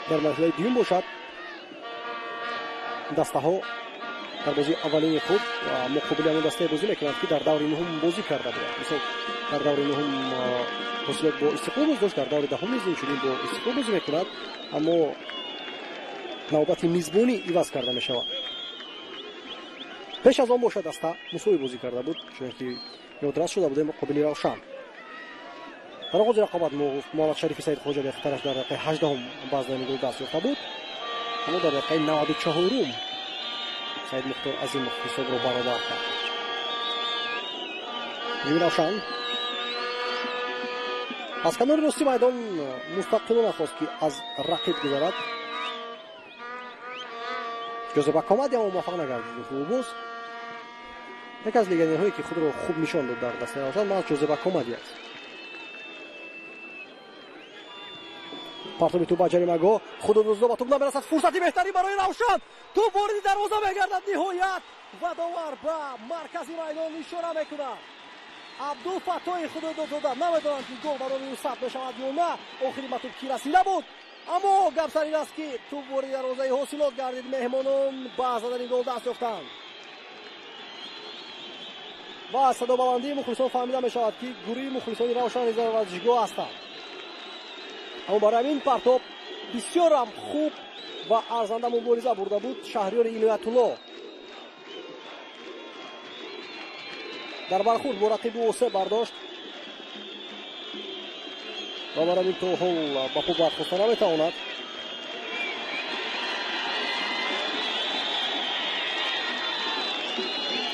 در مرحله دوم باشد دسته ها در بازی اولین خود و مقابل همون دسته بازی می‌کنند که در دور نهم بازی کرده بود. مثلا در دور نهم حاصلات با استقلال داشت، در دور دهم نیز اینجوری با استقلال بازی می‌کند اما نوبت میزبانی عوض کرده می‌شود. پیش از آن باشد دسته مساوی بازی کرده بود چون که یادداشت شده بود مقابل روشن. در آغاز رقابت محمد شریف سید خوجا به اختراش در دقیقه 18 باز گل دست یافته بود اما در دقیقه 94 سید مختار عظیم حساب رو برابر کرد. جمیل روشن از کنار راستی میدان مستقیما نخواست که از رقیب گذرد. جوزبه کامادی اما موفق نگردید فوتبال. یک از لگنرهایی که خود رو خوب نشان داد در دسته روشن ما جوزبه کامادی است. پرتاب توپ به جریمه‌گاه خود دزدا با توپ نمیرسد. فرصتی بهتری برای روشن. توپ وارد دروازه میگردد نهایت و داور به مرکزی میدان اشاره میکند. عبدالفتاح خود دزدا نمیداند که گل برای او ثبت میشود یا نه. آخرین توپ کی رسیده بود اما گپ سر این است که توپ وارد دروازه حاصلات گردید. مهمانان با زدن گل دست یافتند و صدا بلندی مخلصان فهمیده می شود که گروه مخلصان روشن از ورزشگاه هستند. اما برای این پرتاب بسیار هم خوب و ارزنده مبارزه برده بود شهریار عنایت الله در برخورد با رقیب اوسه برداشت و برای این تو حال با خوب برخواسته نمیتواند.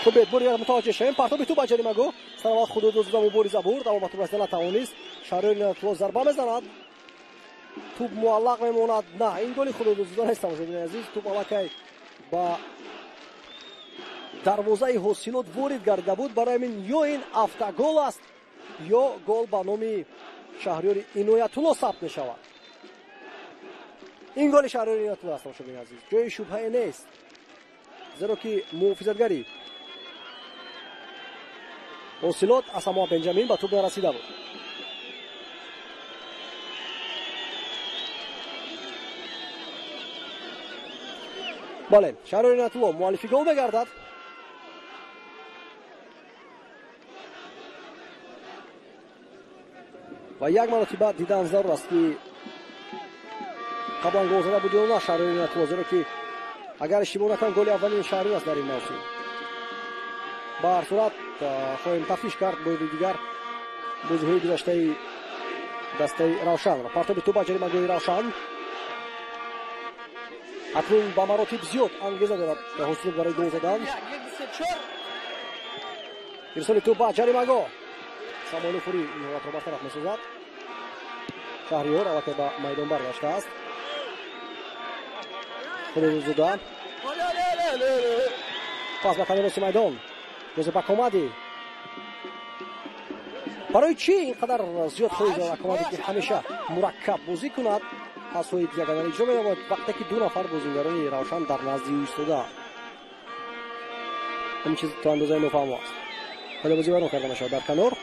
خوب ادباری متوجه شدیم. پرتاب تو به جریمه‌گاه سلامت خود دزدا مبارزه برد اما با توپ رسیدن نتوانست. شهریار عنایت الله ضربه میزند. توپ معلق میماند. نه این گل خود دزدا نیست مشاهدین عزیز. توپ الکی با دروازه حاصلات وارد گردیده بود. برای من یا این هفته گل است یا گل به نام شهریار عنایت الله ثبت می شود. این گل شهریار عنایت الله است مشاهدین عزیز. جای شبهه نیست زیرا که محافظتگری حاصلات اسما بنجامین به توپ نرسیده بود. بله شهریار عنایت الله مؤلف گل بگردد. و یک مرتبه دیدن ضرور است که قبلا گل زده بود یا نه شهریار عنایت الله زیرا که اگر اشتباه نکنم گل اولین شهریار است در این موسم. به هر صورت خواهیم تفتیش کرد. بازی دیگر بازی‌های گذشته дастаи Равшанро. Партоби ту ба ҷаримагоҳи Равшан. акнун ба маротиб зиёд ангеза дорад ҳосил барои гол задан. ирсоли ту ба ҷаримагоҳ. Самоил Фури ин ҳолатро бартараф месозад. Шаҳриёр аллакай ба майдон баргаштааст. худозуда пас ба камероси майдон. рӯзе бакомади. барои чӣ ин қадар зиёд хоҳед бакомади ки ҳамеша мураккаб бозӣ кунад пасҳои дигаганаро иҷро менамояд вақте ки ду нафар бозингарони Равшан дар назди ӯ истодаанд. ҳамин чиз то андозаи нофаҳмо аст. ҳолбозӣ вайрон карда мешавад дар канор.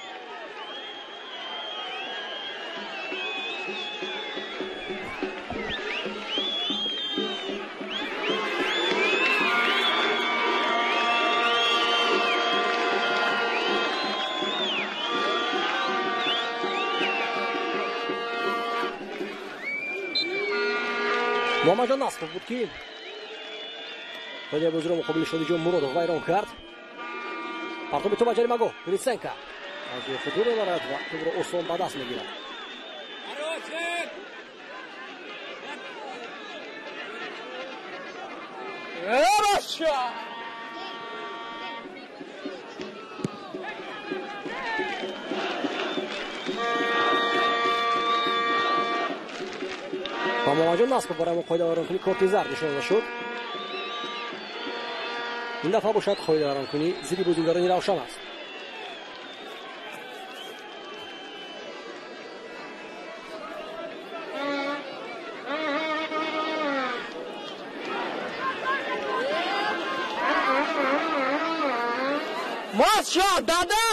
Муҳаммаҷон Насков буд ки бозиро муқобили Шодиҷон Муродов вайрон кард. партоби ту ба ҷаримагоҳ. Гриценко аз ҷои худур мебарад ва тӯбро осон ба даст мегирад. ба Муҳаммаҷон Насков барои муқоида вайронкунӣ корти зард нишон дода шуд. ин дафъа бошад қоида вайронкунӣ зидди бозингарони Равшан аст. Матча дада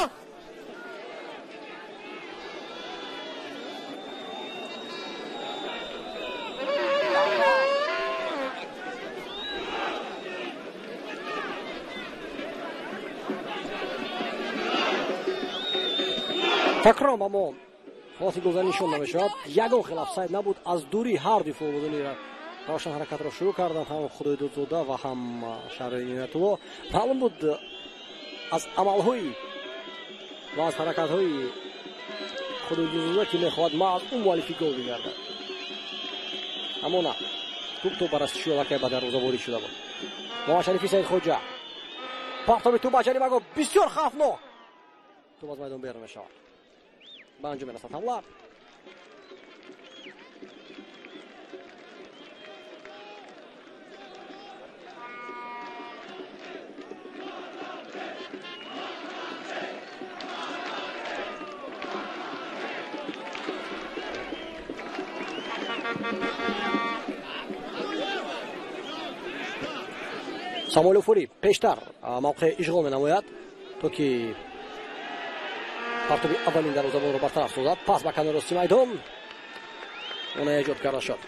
такром, аммо ҳолати гузар нишон намешавад. Ягон хилаф сайд набуд. аз дури ҳар дифоъбозони Равшан ҳаракатро шурӯъ карданд, ҳам Худоидодзода ва ҳам Шаҳриёр Иноятулло. маълум буд аз амалҳои ва аз ҳаракатҳои Худоидодзода ки мехоҳад маъз ӯ муаллифи гол бигардад. аммо на, туп то барастишӯ аллакай ба дарвозаборӣ шуда буд. Моҳаммад Шарифи Саидхоҷа. партоби ту ба ҷаримагоҳ бисёр хавфнок. ту аз майдон берун мешавад. ба анҷом мерасад ҳамла. Самоил Фури пештар мавқеъ ишғол менамояд то ки партоби аввалин дарвозабонро бартараф созад. пас ба канорости майдон она эҷод карда шуд.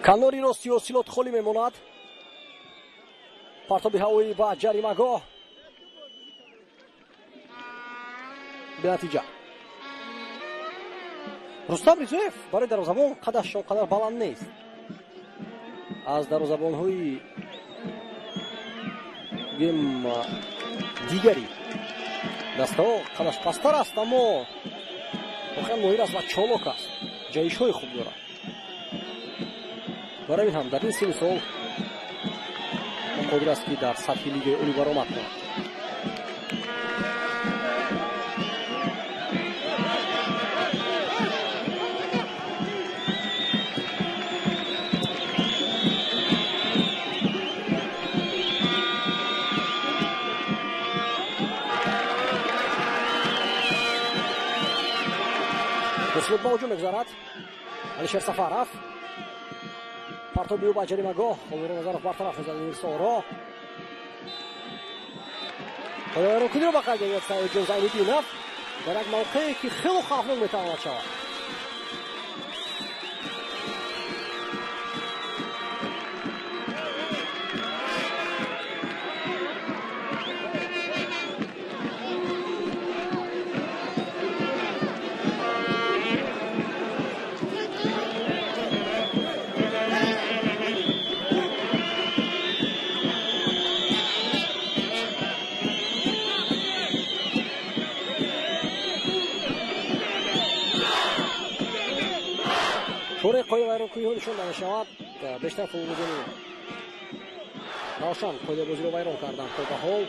канори рости осилот холӣ мемонад. партоби ҳавоӣ ба ҷаримагоҳ. бенатиҷа Рустам Ризоев барои дарвозабон қадаш онқадар баланд нест. аз дарвозабонҳои гем дигари дастаҳо қадаш пасттар аст, аммо охир моҳир аст ва чолок аст. ҷаишҳои хуб дорад. барои ин ҳам дар ин сини сол қодир аст ки дар сатҳи лигаи олӣ баромад кунад. осилот ба ҳуҷум мегузарад. Алишер Сафаров. партоби ӯ ба ҷаримагоҳ. Ҳозироназаров бартараф мезанад ирсолро. вайронкуниро ба қайд мегирад Саидҷон Зайниддинов дар як мавқеъе ки хело хавфнок метавонад шавад. ҳо нишон дада мешавад. Бештар фурӯзони равшан қоидабозиро вайрон карданд то ба ҳол.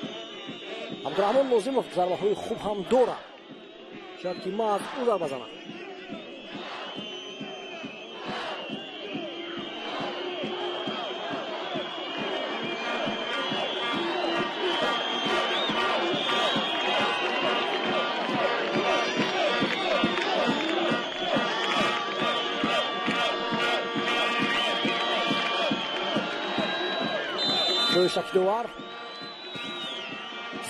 абдураҳмон нозимов зарбаҳои хуб ҳам дорад. шояд ки маз ӯ зарба занад. ҷои шакидовар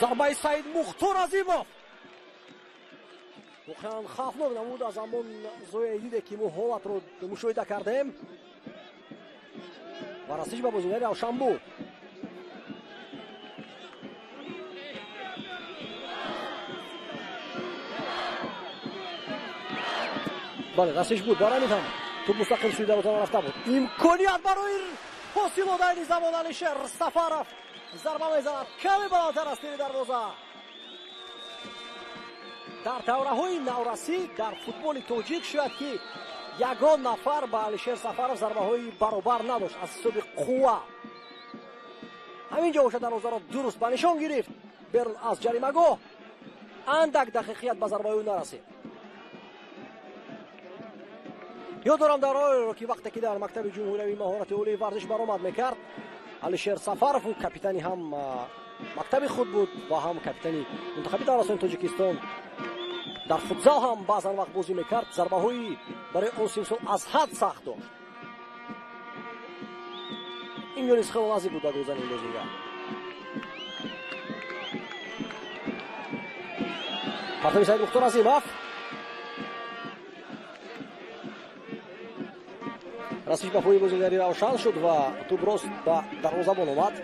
зарбаи Саид Мухтор Азимов воқеан хавфнок намуд. аз ҳамон зояи диде ки мо ҳолатро мушоҳида кардем ва расиш ба бозигари равшан буд. бале расиш буд дар ҳамин ҳам ту мустақим сӯи дарвоза рафта буд. имконият барои ҳосил одаи замон Алишер Сафаров зарба мезанад. каме баландтар аз тери дарвоза. дар давраҳои наврасӣ дар футболи тоҷик шояд ки ягон нафар ба Алишер Сафаров зарбаҳои баробар надошт аз ҳисоби қувва. ҳамин ҷо боша дарвозаро дуруст ба нишон гирифт. берун аз ҷаримагоҳ андак дақиқият ба зарбаи ӯ нарасид. ёдорам давраҳоеро ки вақте ки дар мактаби ҷумҳуриявии маҳорати олии варзиш баромад мекард, Алишер Сафаров ӯ капитани ҳам мактаби худ буд ва ҳам капитани мунтахаби даврастони Тоҷикистон. дар футзал ҳам баъзан вақт бозӣ мекард. зарбаҳои барои он симсол аз ҳад сахт дошт. имёнис хело назик буд ба гӯзани бозигар. партови Саид Мухтор Азимов расиш ба пӯи бозигари равшан шуд ва тӯб рост ба дарвозабон омад.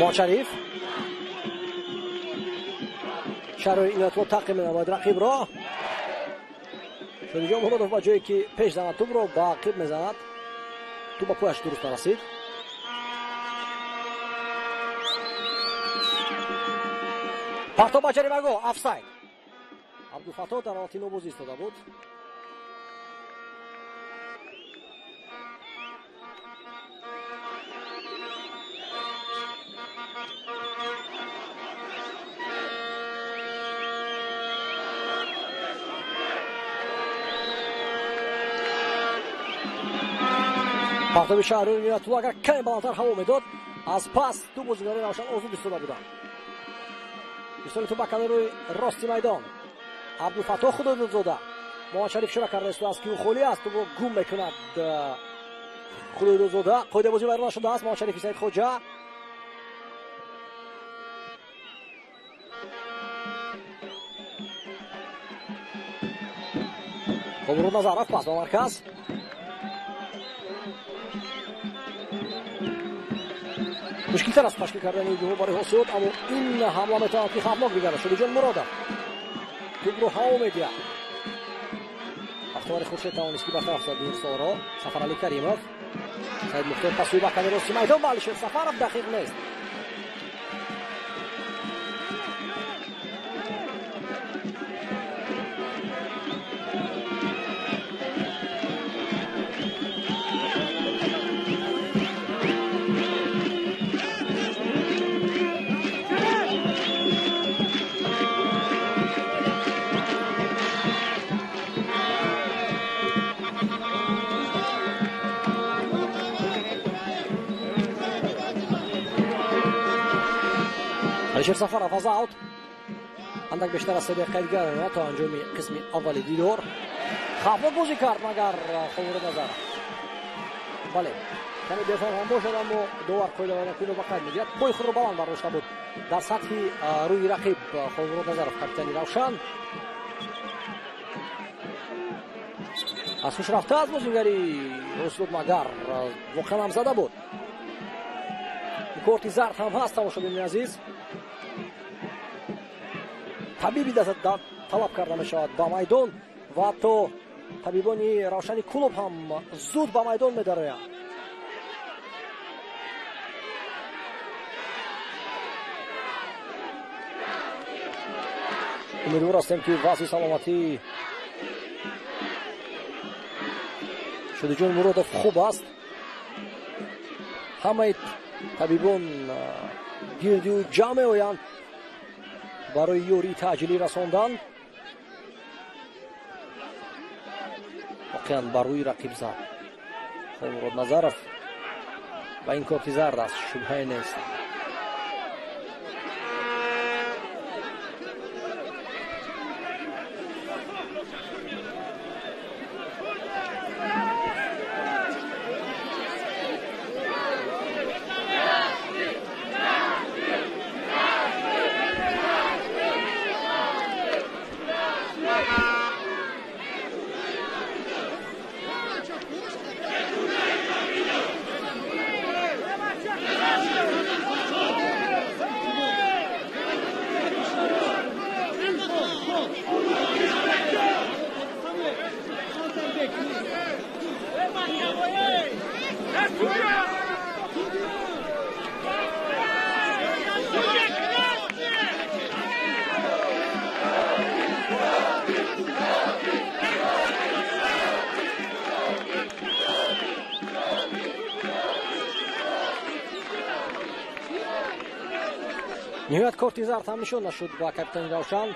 моҳачариф шаҳрои иноятвор тақим менамояд рақибро. шодиҷон муродов ба ҷое ки пеш занад тӯбро ба ақиб мезанад. тӯб ба пӯяш дуруст нарасид. партоб ба ҷаримагоҳ офсайд. абдулфатто дар ҳолати нобозӣ истода буд. партоби шаҳрёри ниятулло агар каме баландтар ҳаво медод, аз пас ду бозигари равшан озуд истода буданд. истори ту ба канарои рости майдон. абдулфатто худоидодзода. моҳачариф шура карда истода аст ки ӯ холӣ аст. тӯбро гум мекунад худоидодзода. қоидабозӣ вайрон шуда аст. моҳачарифи Саидхоҷа Обрӯд Назаров пас ба марказ. мушкилтар аст ташкил кардани ҷумҳур барои ҳосиёт, аммо ин ҳамла метавонад ки хавфнок бигардад. Шодиҷон Муродов тӯбро ҳаво медиҳад. бахтиёри Хуршед тавонист ки бартараф сад дурсоро. Сафарали Каримов Саид Мухтор пасуи ба канари рости майдон ба Алишер Сафаров дақиқ нест. Алишер Сафаров аз аут. андак бештар аз 3 дақиқа дигар то анҷоми қисми аввали дидор. хавфнок бозӣ кард магар Ховур Назаров. бале каме дефоъ ҳам бошад, аммо довар қоидаваракунро ба қайд мегирад. пои худро баланд бардошта буд дар сатҳи рӯи рақиб Ховур Назаров капитани равшан. аз хуш рафта аз бозигари Осуд магар воқеан ҳам зада буд. корти зард ҳам ҳаст. тамошобини азиз, табиби талаб карда мешавад ба майдон ва ҳатто табибони равшани клуб ҳам зуд ба майдон медароянд. امیدوار هستیم که وضع سلامتی شده جون مرودف خوب است. همه طبیبان گردی و جمع اویان برای یوری تاجیلی رساندن. واقعا بروی رقیب زد مراد نظرف و این کارتی زرد است، شبهه نیست. ниҳоят корти зард ҳам нишон нашуд ба капитани равшан.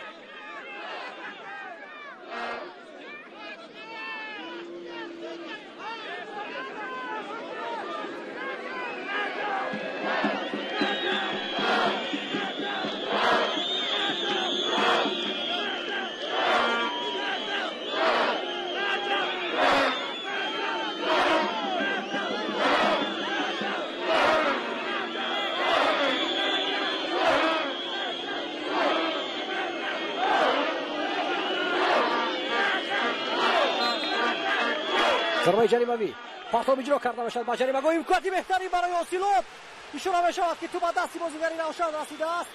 ضربه جریمه‌ای پارتو اجرا کرده باشد با جریمه گویی امکانی بهتری برای اوسیلوت اشاره می‌شود که تو با دستی بازیگری روشن رسیده است،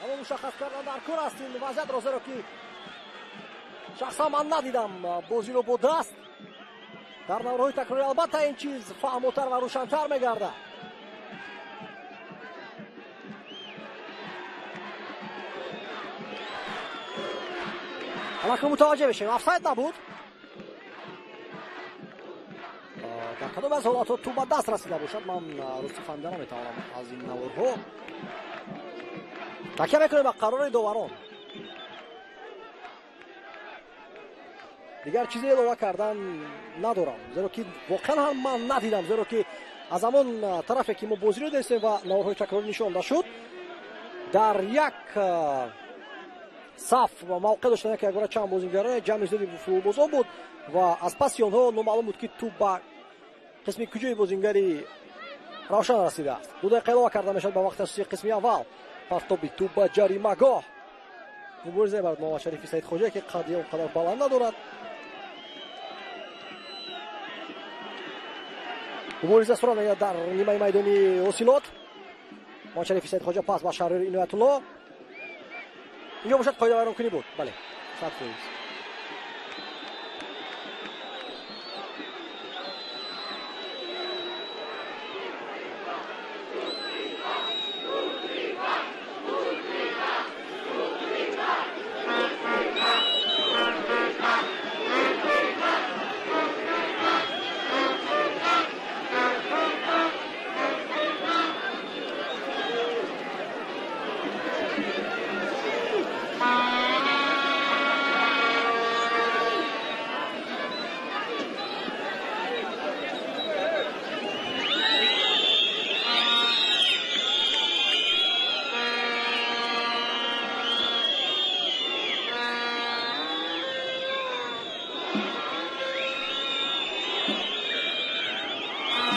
اما مشخص کردن در کور است این وضعیت رو، زیرا که شخصا من ندیدم بازی رو با دست در دوره‌های تکراری البته این چیز فعم‌تر و روشن‌تر می‌گرده. اما که متوجه بشیم آفساید نبود. در کدام از حالات تو با دست رسیده باشد من راستی فهمیده نمیتوانم از این نوارها. تکیه میکنیم به قرار داوران، دیگر چیزی اضافه کردن ندارم، زیرا که واقعا هم من ندیدم، زیرا که از همون طرفی که ما بازی رو داشتیم و نوارهای تکراری نشانده شد در یک صف و موقع داشتن که اگر چند بازیگر جمع زدی فوتبال بود و از پس آنها نامعلوم بود که تو با قسمی کجای بازیگری روشن رسیده است. 2 دقیقه اضافه کرده میشد به وقت اساسی قسمی اول. پرتابی تو با جریمه‌گاه مبارزه برد محمد شریفی سید خوجه که قدیه و قدر بلند ندارد. مبارزه صورت میگیرد در نیمه میدانی اوسیلوت. محمد شریفی سید خوجه پاس با شهریار عنایت الله. اینجا باشد قاعده ویران کنی بود. بله صد فیصد.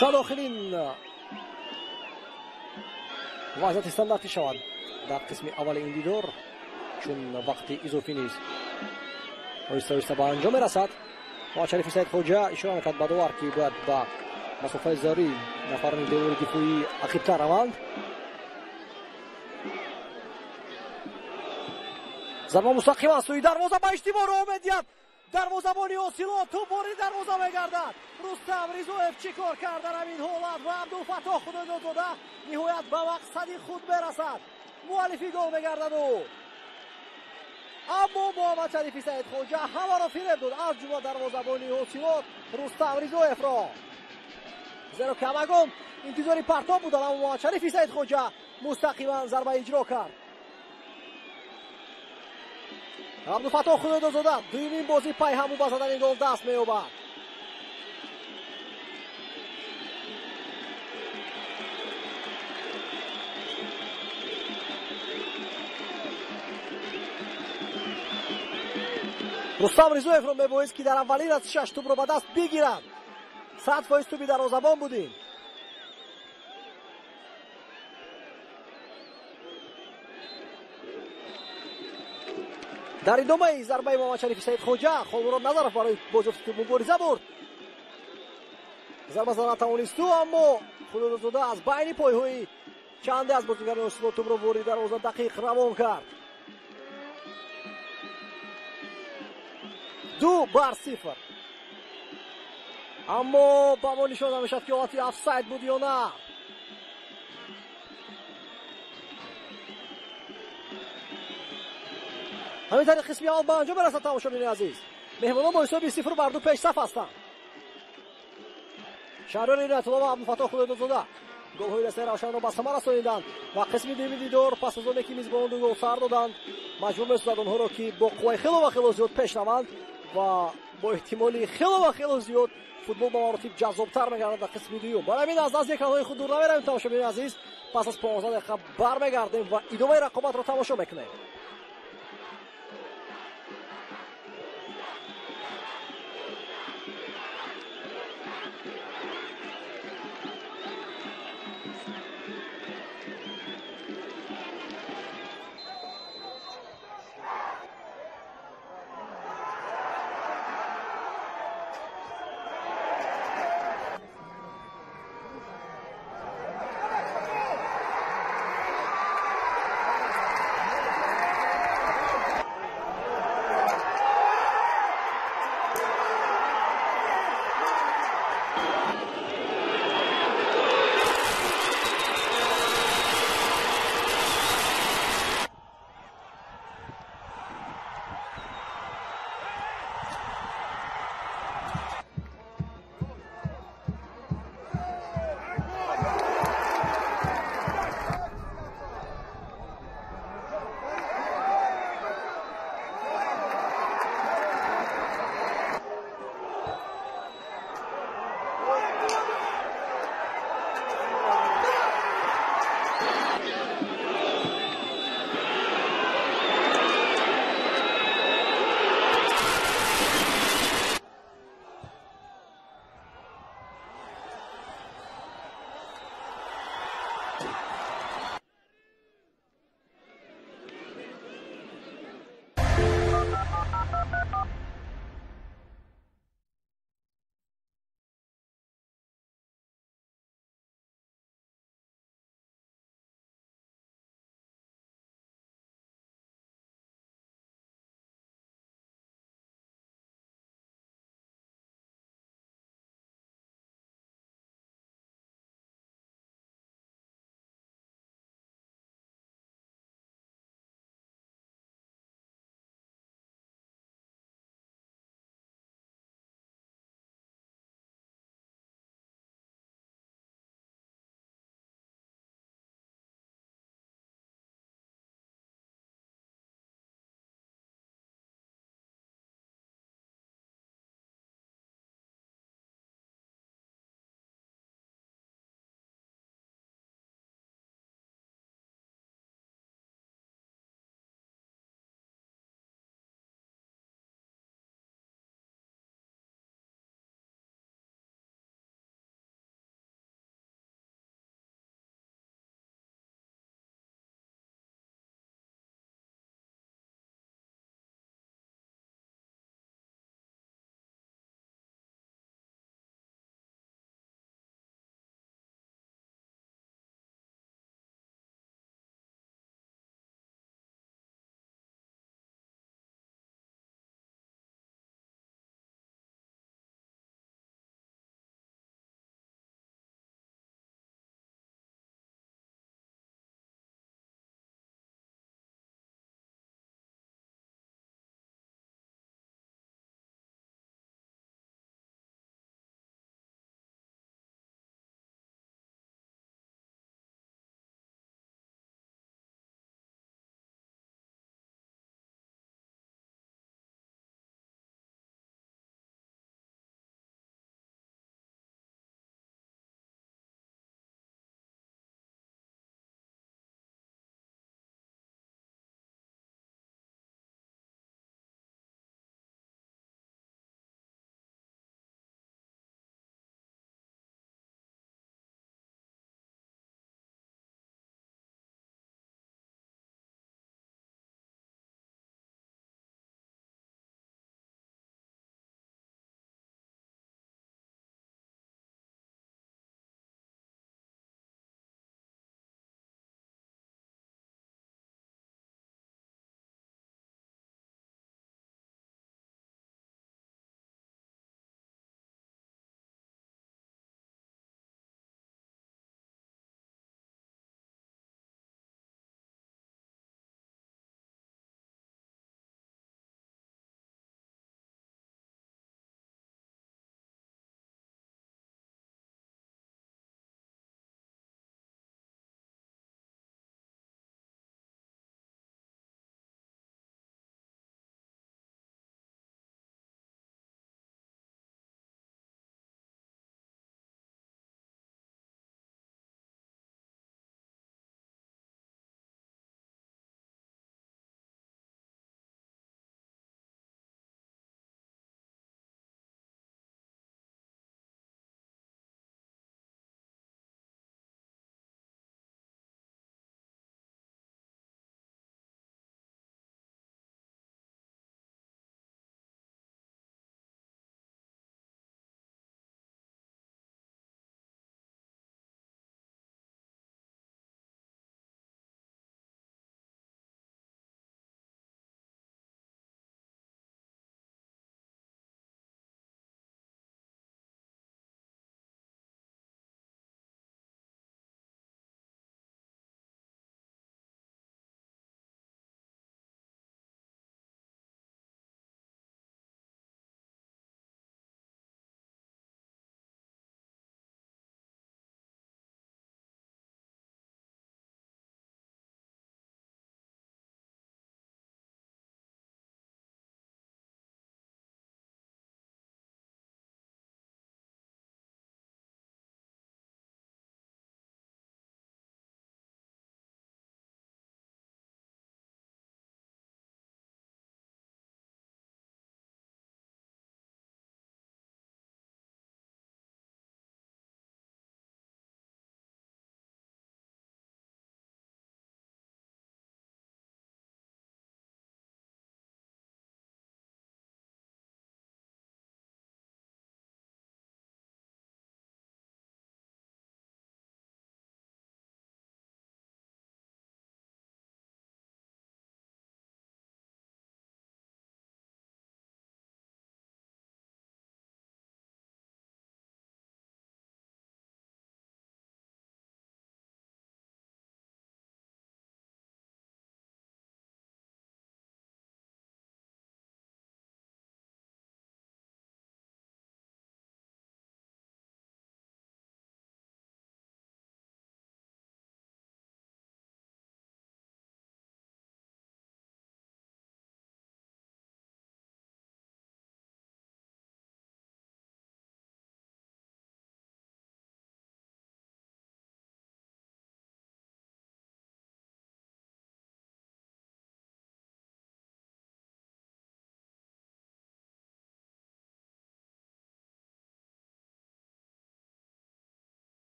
شاید آخرین وضعیت استانداردی شود در قسم اول این دیدار، چون وقت اضافی نیست. آهسته آهسته به انجام میرسد. محمد شریفی سید خوجه اشاره میکرد به داور که باید به مسافه زاری نفران دور دفاعی عقیب‌تر روند. ضربه مستقیم از سوی دروازه به اشتباه امیدیت دروازه‌بانی اوسیلوت تو باری دروازه میگردد. رستم ریزویف چی کار کرد در همین حالت و عبدالفتاح خدا داده نهایت به مقصد خود برسد. مؤلفی گل میگردد و اما محمد شریفی سعید خوجا همه را فریب داد از جمله دروازه‌بانی حسینات رستم ریزویف را. زیرا کماگم انتظاری پرتاب بودن، اما محمد شریفی سعید خوجا مستقیما ضربه اجرا کرد. عبدالفتاح خدادادزاده دومین بازی پای همو با زدن گل دست می‌یابد. رستم ریزویف رو می‌بایست که در اولین از 6 توپ رو به دست بگیرد. 100% توپی دروازه‌بان بودیم. در ادامه ضربه محمد شریفی سعید خوجا خالمراد نظرов برای بازیافت توپ مبارزه برد. ضربه زدن نتوانست اما خدادادزاده از بین پای‌های چندی از بازیگران اسلام توپ رو وارد دروازه دقیق روان کرد. 2-0. اما با ما نشان نمیشد که حالتی افساید بود یا نه. همین طریق قسمی اول به انجام برسد. تماشاگران عزیز، مهمانان با حساب 0-2 پیش صف هستند. شهریار ایران‌طلب و عبدالفتاح خدادادزاده گل‌های رسمی روشن را به ثمر رسانیدند و قسمی دوم دیدار پس از آنکه میزبانان دو گل سر دادند مجبور می‌شدند آنها را که با قوای خیلی زیاد پیش روند و با احتمالی خیلی زیاد فوتبال با مراتب جذاب‌تر می‌گردد در قسم دوم. برای همین از اکران‌های خود دور نمی‌رویم. تماشاگران عزیز، پس از 15 دقیقه برمیگردیم و ادامه رقابت را تماشا می‌کنیم.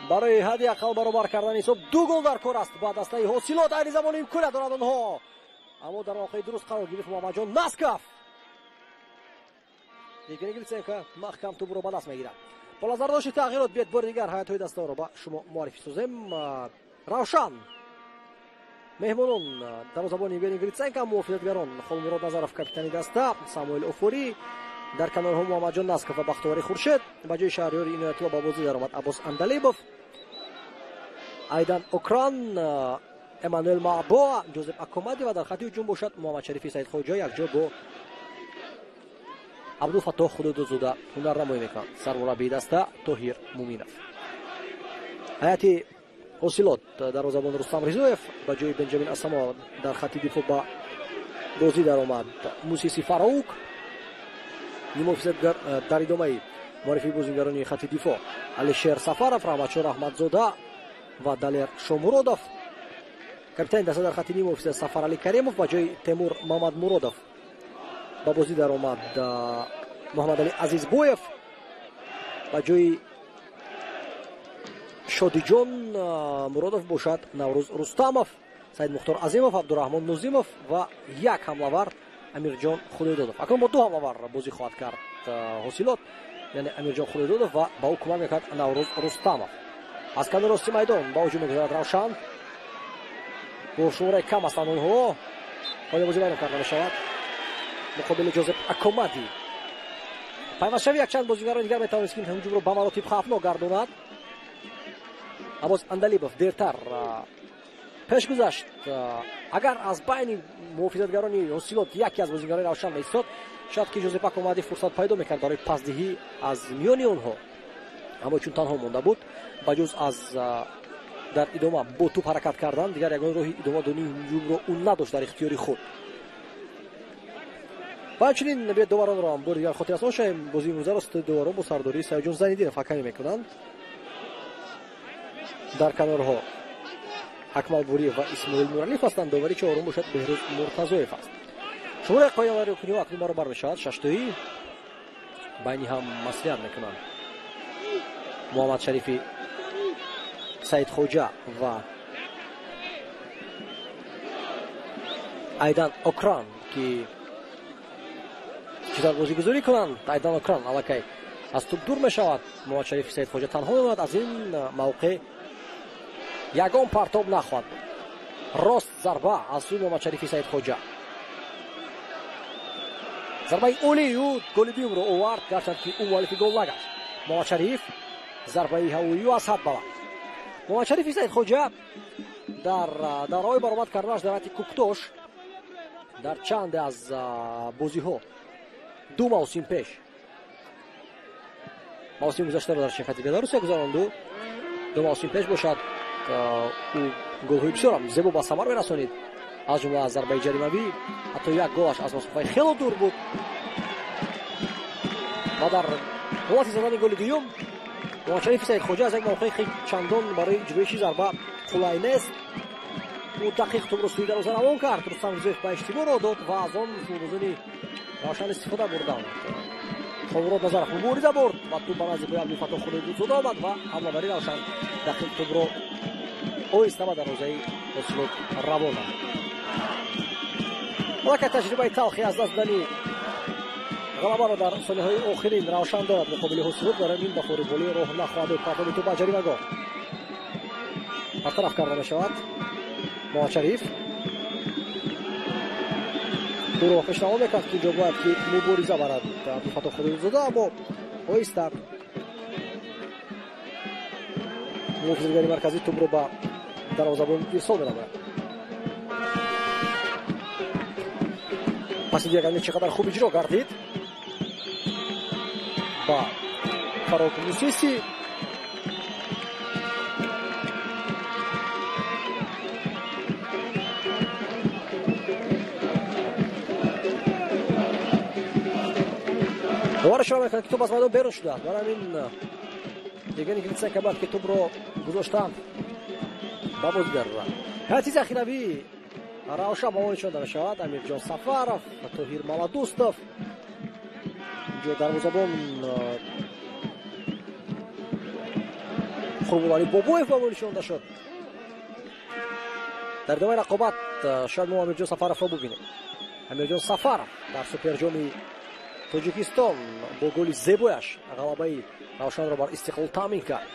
برای حداقل برابر کردن حساب 2 گل در کار است با دسته حاصلات. علی زمان امکانیت دارند آنها، اما در موقع درست قرار گرفت محمد جان ناسکاف. دیگه گریتسنکا محکم توپ رو به دست میگیرد. با نظر داشت تغییرات بیاد بار دیگر حیات‌های دسته رو با شما معرفی سازیم. روشن مهمانان دروازه‌بان یگانی گریتسنکا، موافقتگران خالمراد نظرов کاپیتانی دسته ساموئل اوفوری، در کنارها محمد جان ناسکاف و بختیاری خورشید. با جای شهریار عنایت‌الله با بازی درآمد عباس اندلیبوف، ایدان اوکران، امانوئل معبا، جوزف اکومادی و در خط هجوم باشد محمد شریفی سعید خوجا یک جا با عبدالفتاح خدادوزاده هنر نمایی میکند. سرمربی دسته طاهر مومینов. هیئت حاصلات دروازه‌بان رستم رضایف با جای بنجامین اسما در خط دفاع با بازی درآمد موسیسی فاروق. نیمه‌فیصدگر در ادامه معرفی بازیگران خط دفاع علیشیر سفارов، رحمتشور احمدزاده و دلیر شومورودов. کاپیتان دسته در خط نیمه‌فیصد سفر علی کریمов با جای تیمور محمد مرادov. با بازی در آمد محمد علی عزیزبویف با جای شادی جان مرادov باشد نوروز رستمov، سعید مختار عظیمov، عبدالرحمن نوزیمov و یک حمله‌ور امیرجان خدایدادov. اکنون با 2 حمله‌ور بازی خواهد کرد حاصلات، یعنی امیرجان خدایدادov و با او کمک میکرد نوروز رستمov. از کنار راستی میدان با هجوم می‌گیرد روشن. با شماره کم هستند آنها. باید بازی بیان کرده می‌شود مقابل جوزف اکومادی. پیوستشوی یک چند بازیگر دیگر میتوانست که این هجوم رو به مراتب خطرناک گرداند. عباس اندلیبوف دیرتر پیش گذشت. اگر از بین محافظتگران حاصلات یکی از بازیگران روشن می‌ایستاد، شاید که جوزف اکومادی فرصت پیدا می‌کرد برای پاسدهی از میان آنها، اما چون تنها مانده بود بجز از در ادامه با توپ حرکت کردن دیگر یگانه راهی ادامه دادن هجوم رو اون نداشت در اختیار خود. و همچنین بیاید دوباره را هم بار دیگر خاطر رسان شویم. بازی امروز است دوباره با سرداری سیاجون زنیدین حکمی میکنند. در کنارها اکمل بوری و اسماعیل نورعلیف هستند. داوری چهارم باشد بهروز مرتضایف است. شماره قایم‌آوری کنی و اکنون برابر میشود 6 تایی. بینی هم مصلحت میکنند محمد شریفی سعید خوجا و ایدان اوکران که چیزا بازی گذاری کنند. ایدان اوکران الکی از توپ دور میشود. محمد شریفی سعید خوجا تنها میماند. از این موقع یگان پرتاب نخواهد بود. راست ضربه از سوی محمد شریفی سعید خوجا. ضربه اولی او گل دوم رو آورد گرچند که او مالک گل نگشت. محمد شریف ضربه هوایی از حد بلند. محمد شریفی سعید خوجا در راه برآمد کردنش در حد کوکتوش در چند از بازی ها 2 موسم پیش، موسم گذشته رو در شرکت بلاروسیا گذراند. 2 موسم پیش باشد او گل های بسیار هم زیبا به ثمر برسانید، از جمله از ضربه جریمه‌ای. حتی یک گلش از مسافت خیلی دور بود و در حالت زدن گل دوم محمد شریفی سعید خوجا از یک موقع خیلی چندان برای جلویش ضربه خلای نیست. او دقیق توپ رو سوی دروازه روان کرد. رستم رضایف به اشتباه را داد و از آن فوتبالیست روشن استفاده بردند. خالمراد نظرov مبارزه برد و توپ به نزدیک عبدالفتاح خدایدوزاده آمد و حمله‌وری روشن دقیق توپ رو آهسته به دروازه حاصلات روان. حالا که تجربه تلخی از دست دادن غلبه را در ثانیه‌های آخرین روشن دارد مقابل حاصلات، برای این به فوتبالی راه نخواهد بود. پرتاب توپ به جریمه‌گاه برطرف کرده می‌شود. محمد شریف او رو پیشنهاد می‌کرد که اینجا باید که مبارزه برد عبدالفتاح خدایدوزاده، اما آهسته محافظه‌گری مرکزی توپ رو به دروازه‌بان ارسال می‌نماید. پس دیگه چقدر خوب اجرا کردید با فاروق موسیسی. دوباره شما میکنند که توپ از میدان بیرون شده. برای این دیگه نیکلیتسن که بعد که توپ رو گذاشتن با بازیگر هیئت ذخیروی روشن با اونشون داره شود. امیرجان سفارov و طاهر ملادوستov. اینجا دروازه‌بان Qurbolali Boboyev با نشانده شد. در ادامه رقابت شاید ما امیرجان سفرов رو ببینیم. امیرجان سفرов در سوپرجام توجیکستان با گل زیبایش غلبه روشن را بر استقلال تامین کرد.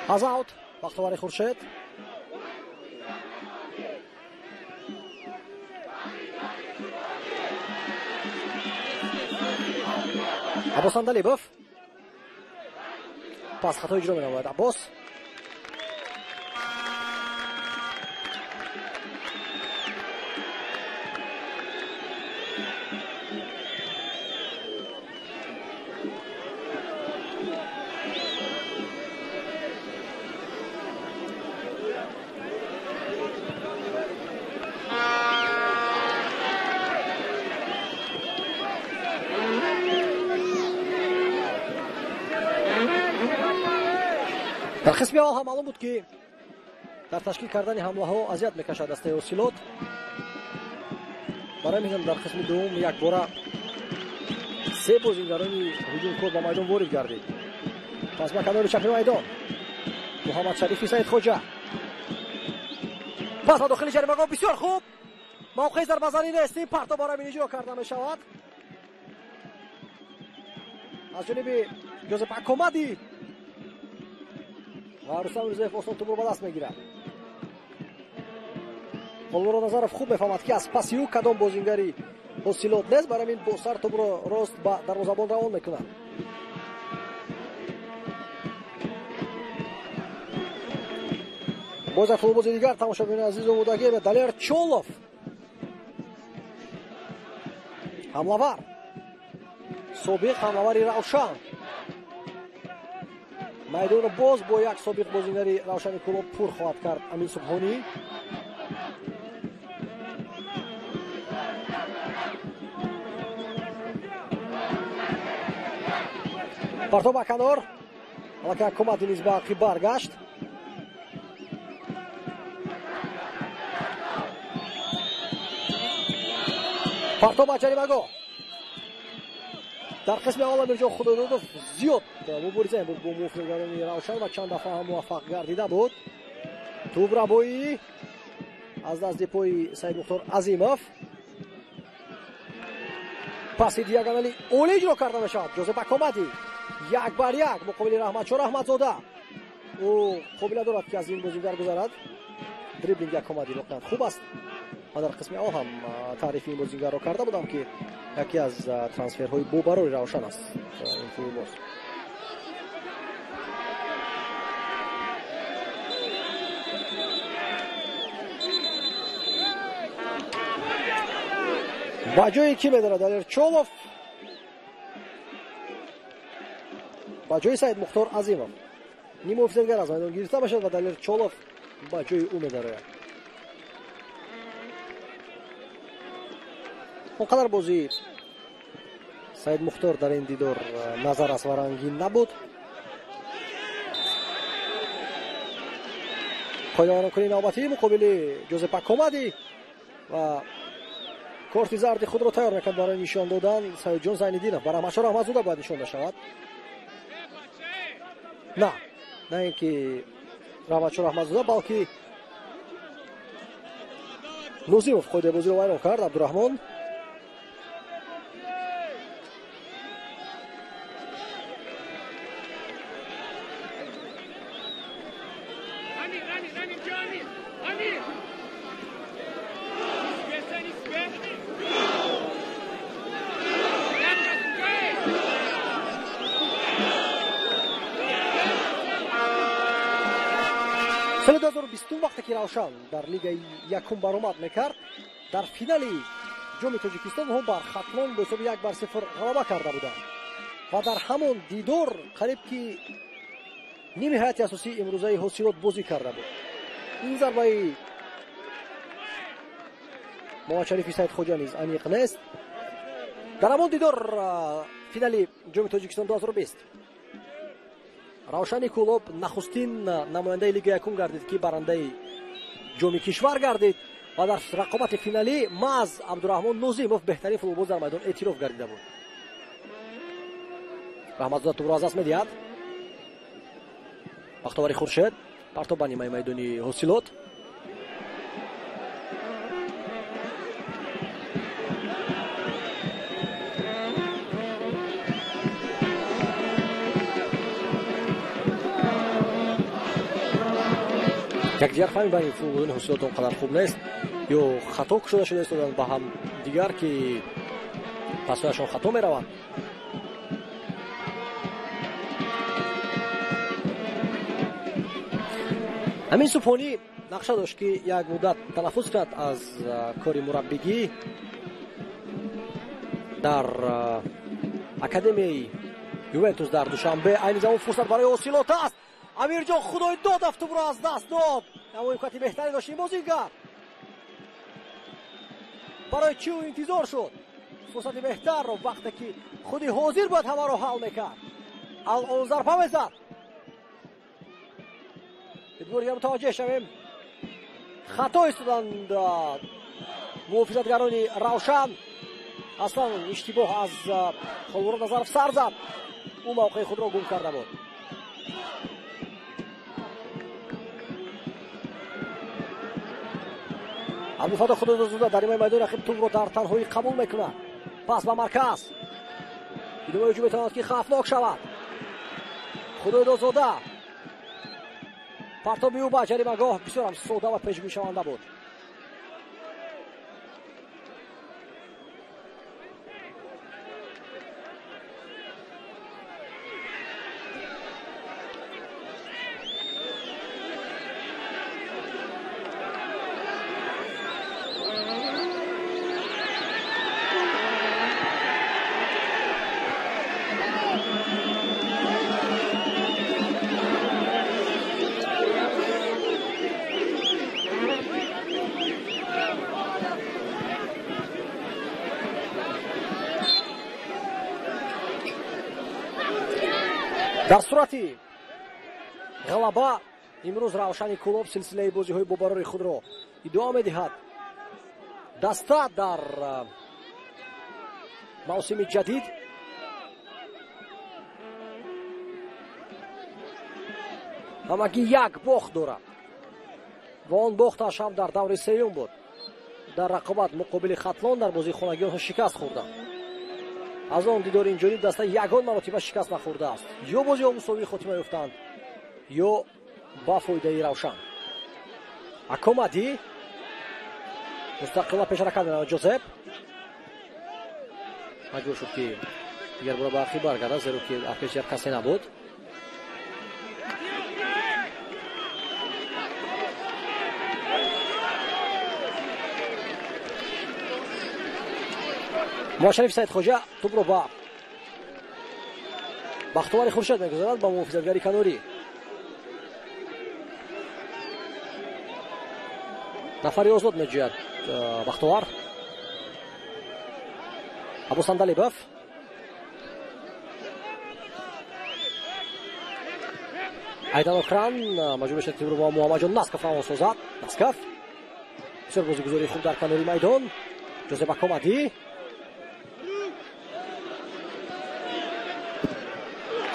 از اوت بختیوری خورشید عباس اندلیبوف پاس خطا اجرا می‌نماید. عباس در قسمی اول هم معلوم بود که در تشکیل کردن حمله ها اذیت میکشد دسته اوسیلوت. برای همین در قسم دوم یک باره سه بازیگرانی هجوم کرد با میدان وارد گردید. پس با کنار چپ میدان محمد شریفی سید خوجا پس با داخل جریمه بسیار خوب موقعی ضربه زنی نیست. پرتاب برای اجرا کرده می شود از جانب جوزپ اکومادی و رستم رضایف آسان توپ رو به دست میگیرد. فولورو نظرов خوب میفهمد که از پس او کدام بازیگری اوسیلوت نیست. برای این با سر توپ رو راست به دروازه‌بان روان میکند. باز یک فوتبال دیگر تماشاگران عزیز و مودگی به دالیر چولوف حمله‌ور سابق حمله‌وری روشن میدان باز با یک سابق بازیگری روشن کلوب پر خواهد کرد. امین سبحانی پرتاب به کنار حالا که کمدی نیز به عقب برگشت. پرتاب به جریمه‌گاه در قسم اول امیرجان خدادادوف زیاد مبارزه بود با موفقیت روشن و چند دفعه هم موفق گردیده بود. توپ ربایی از دست پای سید مختار عظیموف پس دیاگونالی اولی اجرا کرده میشد. جوزپ اکومادی یک بر یک مقابل رحمتشاه رحمتزاده او قابلیت دارد که از این بازیگر گذرد. دریبلینگ اکومادی واقعا خوب است. من در قسم اول هم تعریف این بازیگر را کرده بودم که یکی از ترانسفرهای برای روشن است این فوتبال. با جایی کی میداره دالیر چولوف با جای سید مختار عظیموف نیم افتادگر از میدان گرفته باشد و دالیر چولوف با جای او میداره. اونقدر بازی سید مختار در این دیدار نظر از رنگین نبود. پایان کنی نوبتی مقابل جوزپ اکومادی و کارت زرد خود را تیار میکرد برای نشان دادن سید جان زین‌الدینov. برای رحمتشاه رحمتزاده باید نشانده شود. نه اینکه رحمتشاه رحمتزاده بلکه نوزیموف خود بازی رو ویران کرد. عبدالرحمن سال 2020 وقتی که روشن در لیگ یکم برآمد میکرد در فینال جام تاجیکستان هم بر ختمان به حساب 1-0 غلبه کرده بودند. و در همون دیدار قریب که نیمه حیات اساسی امروزه حاصلات بازی کرده بود. این ضربه محمد شریفی سید خوجا نیز انیق نیست. در همون دیدار فینالی جام تاجیکستان 2020 равшани кӯлоб нахустин намояндаи лигаи якум гардид ки барандаи ҷоми кишвар гардид ва дар рақобати финалӣ маъз абдураҳмон нозимов беҳтарин футболбоз дар майдон эътироф гардида буд. раҳматзода тӯбро аз даст медиҳад. бахтовари хуршед партоб ба нимаи майдони ҳосилот. як дигар фаҳми байни футболини ҳосилот он қадар хуб нест ё хато кушода шуда истоданд ба ҳам дигар ки пасояшон хато мераванд. амин субҳонӣ нақша дошт ки як муддат танаффус кунад аз кори мураббигӣ дар академияи ювентус дар душанбе. айни замон фурсат барои ҳосилот аст. амирҷон худои дод автобро аз даст дод. аммо имконоти беҳтаре дошт ин бозигар. барои чӣ интизор шуд? фурсати беҳтарро вақте ки худи ҳозир бояд ҳамаро ҳал мекард. алон зарба мезад. эдбория мутаваҷҷеҳ шавем. хато истоданд муҳофизатгарони равшан. аслан иштибоҳ аз холворон назаров сар зад. ӯ мавқеи худро гум карда буд. абдулфатоҳ худодозода дар нимаи майдони рақиб тӯбро дар танҳоӣ қабул мекунад. пас ба марказ. идомаи ҳуҷум метавонад ки хавфнок шавад. худодозода партоби ӯ ба ҷаримагоҳ бисёр ҳам сода ва пешгӯишаванда буд. дар сурати ғалаба имрӯз равшани кӯлоб силсилаи бозиҳои бобарори худро идома медиҳад. даста дар мавсими ҷадид ҳамагӣ як бохт дорад ва он бохташ ҳам дар даври сеюм буд. дар рақобат муқобили хатлон дар бозии хонагӣ онҳо шикаст хӯрданд. аз он дидори инҷониб даста ягон маротиба шикаст нахӯрдааст. ё бозиҳо мусовӣ хотима ёфтанд ё ба фоидаи равшан. акомади мустақилла пешҳаракат менамояд. ҷозеп маҷбур шуд ки дигар бора ба ахӣ баргардад, зеро ки аппетитер касе набуд. محمد شریف سید خوجا توپ رو با بختواری خورشید میگذارد با محافظتگری کناری. نفری آزاد میجوید بختوار. ابو صندلیبف ایدان اکران مجبور شد تیم رو با محمد جان ناسکف رو سازد. ناسکف بسیار بازیگزاری خوب در کناری میدان. جوزف اکامادی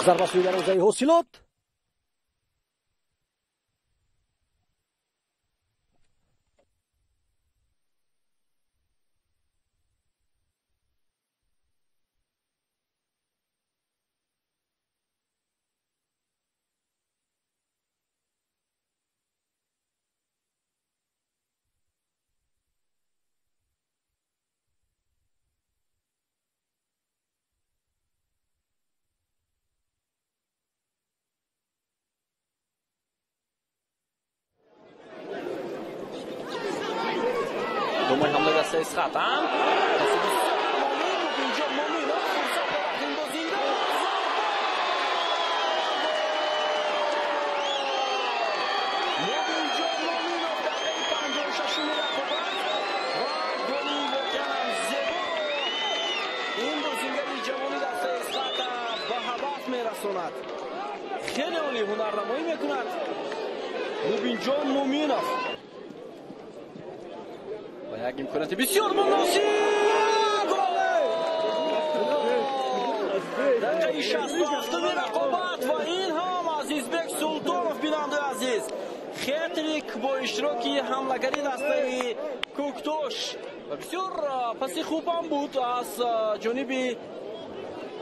ضربه سوی دروازه حاصلات. Думаю, hamle dessa escada. میرساند. خیلی عالی هنرنمایی میکند مبین جان مومینов و یک امکانات بسیار مناسب دقیقه 67 رقابت و این هم عزیزبek سلطانов بیننده عزیز خطریک با اشتراکی حمله‌گری دسته کوکتوش و بسیار پاسی خوب هم بود از جانب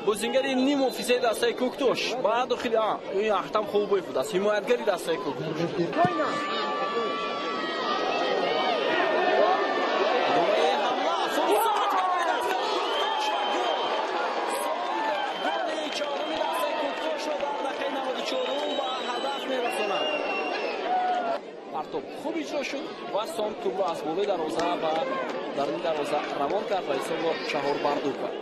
بازیگری نیم فیصد دسته کوکتوش بعد خیلی این احتم خوب بود از حمایتگری دسته کوکتوش خوب اجرا شد و سام توپ را از بالای دروازه و در این دروازه روان کرد و حساب را 4-2 کرد.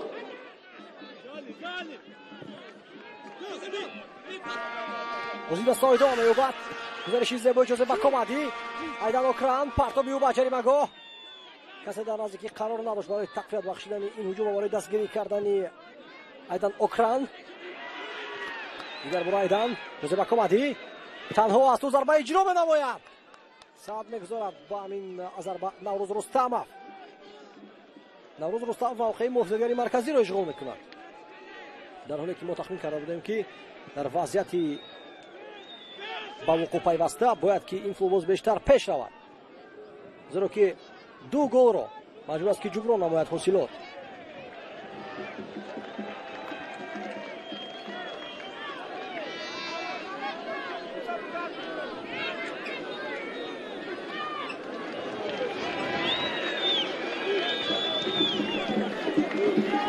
بازی دست ادامه یابد. گزارشی زیبای جوزه باکومادی ایدان اوکران پارتو میوبد جریمه‌گاه کسی در نزدیکی قرار نداشت برای تقویت بخشیدن این هجوم و برای دستگیری کردن ایدان اوکران. دیگر برای ایدان جوزه باکومادی تنها است و ضربه اجرا بنماید صد میگذارد با همین ضربه نوروز رستمov. نوروز رستمov واقعی محافظه‌گری مرکزی را اشغال میکند در حالی که ما تخمین کرده بودیم که در وضعیتی با وقوع پیوسته باید که این فوتبال بیشتر پیش رود زیرا که 2 گل را مجبور است که جبران نماید حاصلات.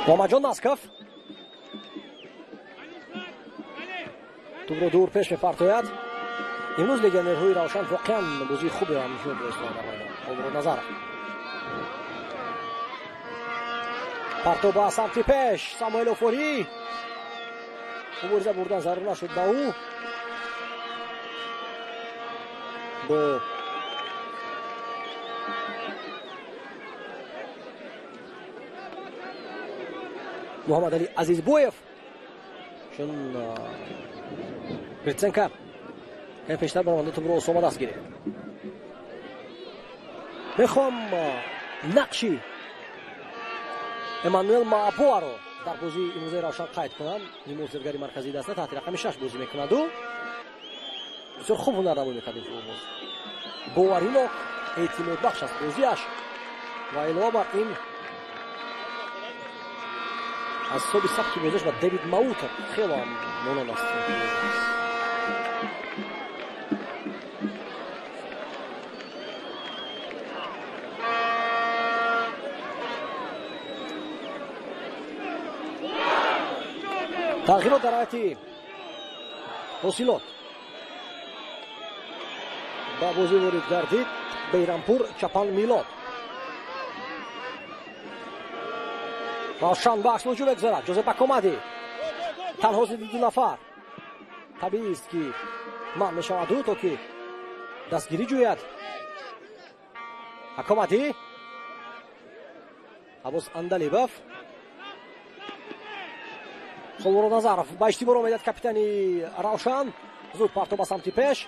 محمدجان ناسکов توپ رو دور پیش می‌پرتاید. امروز لگیونرهای روشن واقعا بازی خوبی را نشون دادند. عمر نظر پرتو با سمت پیش ساموئل اوفوری مبارزه بردن ضرور نشد با او با محمد علی عزیزبویف چون گریتسنکا این پیشتر برمانده تو برو اسامه دست گیره. میخوام نقشی امانوئل ماپوآ رو در بازی امروز روشن قید کنم. این موزرگری مرکزی دسته تحت رقم 6 بازی میکند و بسیار خوب هنرنمایی میکند این فوتبال. باورینو اعتماد بخش است بازیش و علاوه بر این از صوب سبکی بازیش و دیوید ماوت خیلی مونان است. تغییرات در حالت حاصلات با بازی وارد گردید بیرامپور چپان میلاد روشن بخش موجود بگذارد جوزه باکومادی تنها زیدی 2 نفر طبیعی است که من میشود او تا که دستگیری جوید. باکومادی عباس اندلیبف خلور نظرов با اشتباه اومد کاپیتانی روشن زود پارتو با سمت پیش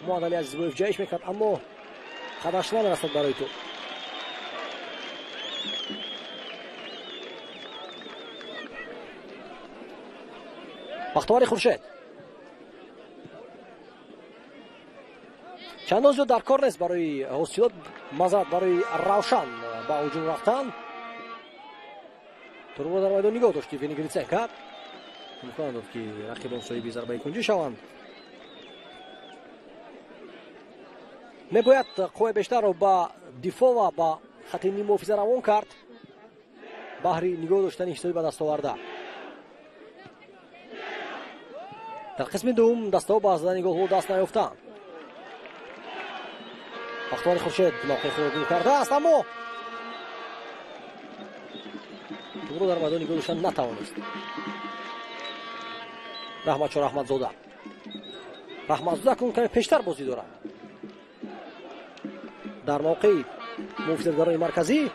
محمد علی عزیزبویف جایش میکرد اما قدرش نمیرسد برای تو. بختیاری خورشید چندان زیاد در کار نیست برای حاصلات مزد برای روشن با هجوم رفتن. تو رو در میدان نگاه داشتی وینی گریتسنکا امکان داد که رقیبان صاحب ضربه کنجی شوند. میباید قوه بیشتر رو با دفاع و با خط نیم محافظه روان کرد بهری نگاه داشتن اشتباهی به دست آورده. در قسم دوم دسته ها با زدن گل دست نیافتند. بختیاری خورشید موقع خود گل کرده است اما تو در میدان گل داشتن نتوانست. رحمتشاه رحمتزاده که کمی پیشتر بازی دارد در موقع محافظه‌گرای مرکزی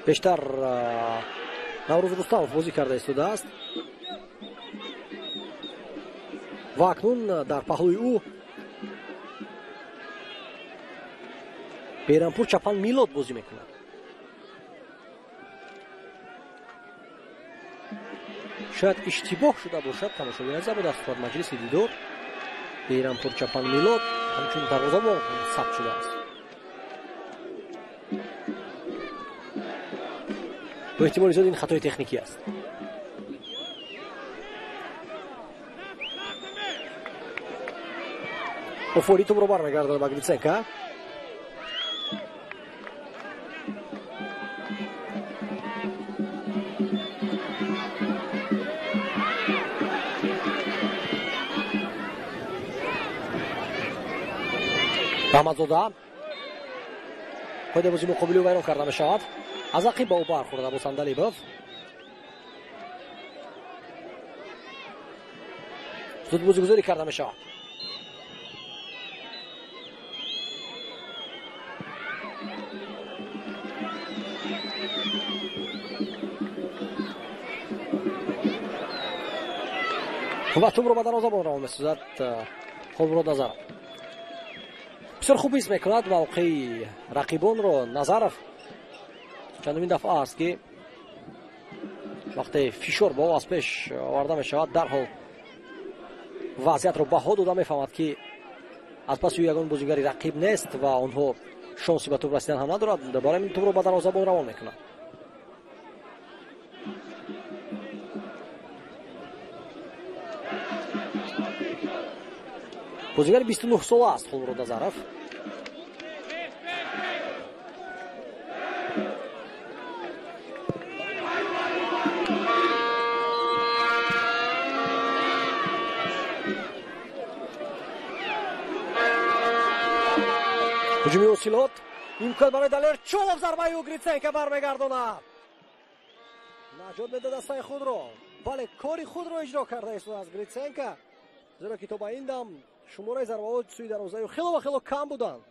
бештар наврӯз рустамов бозӣ карда истодааст ва акнун дар паҳлӯи ӯ берампур чапан милод бозӣ мекунад. шояд иштибоҳ шуда бошад тамошобин азиз дар суҳбат маҷлиси дидор. берампур чапан милод ҳамчун дарвозабон сабт шудааст. бо эҳтимоли зиёд ин хатои техникӣ аст. офори тӯбро бармегардонад ба Гриценко. раҳматзода қоидаи бозӣ муқобили ӯ вайрон карда мешавад. аз ақиб ба ӯ бархӯрад Абос Андалибов. зуд бозигузорӣ карда мешавад. ва тӯбро ба дарвозабон равон месозад Холмурод Назаров. бисёр хуб ҳис мекунад мавқеи рақибонро Назаров. чандумин дафъа аст ки вақте фишор ба ӯ аз пеш оварда мешавад дарҳол вазъиятро баҳо дода мефаҳмад ки аз паси ӯ ягон бозигари рақиб нест ва онҳо шонси ба тӯб расидан ҳам надорад. барои ин тӯбро ба дарвозабон равон мекунад. бозигари 29 сола аст Холмурод Назаров. ҳуҷуми осилот имкон барои Далерчолов зарбаи ӯ Гриценко бармегардонад. наҷот медод дастаи худро. бале кори худро иҷро карда истодааст Гриценко, зеро ки то ба ин дам шумораи зарбаҳои сӯи дарвозаи ӯ хело ва хело кам буданд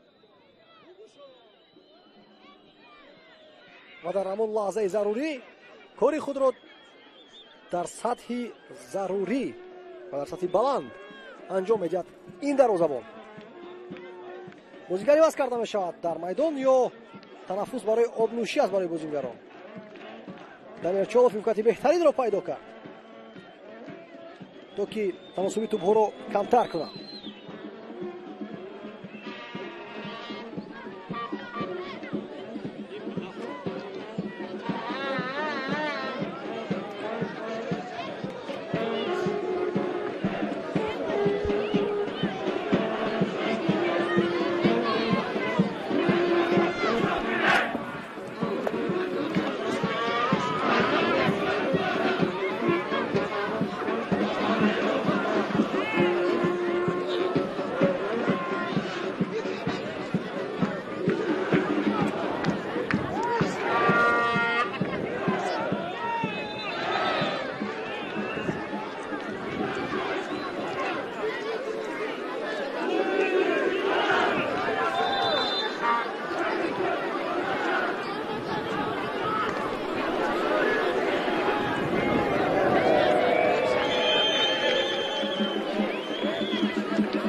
ва дар ҳамон лаҳзаи зарурӣ кори худро дар сатҳи зарурӣ ва дар сатҳи баланд анҷом медиҳад ин дарвозабон. бозигари ваз карда мешавад дар майдон ё танаффус барои обнӯшӣ аст барои бозингарон. Далерчолов имконоти беҳтаринро пайдо кард то ки таносуби тӯбҳоро камтар кунад.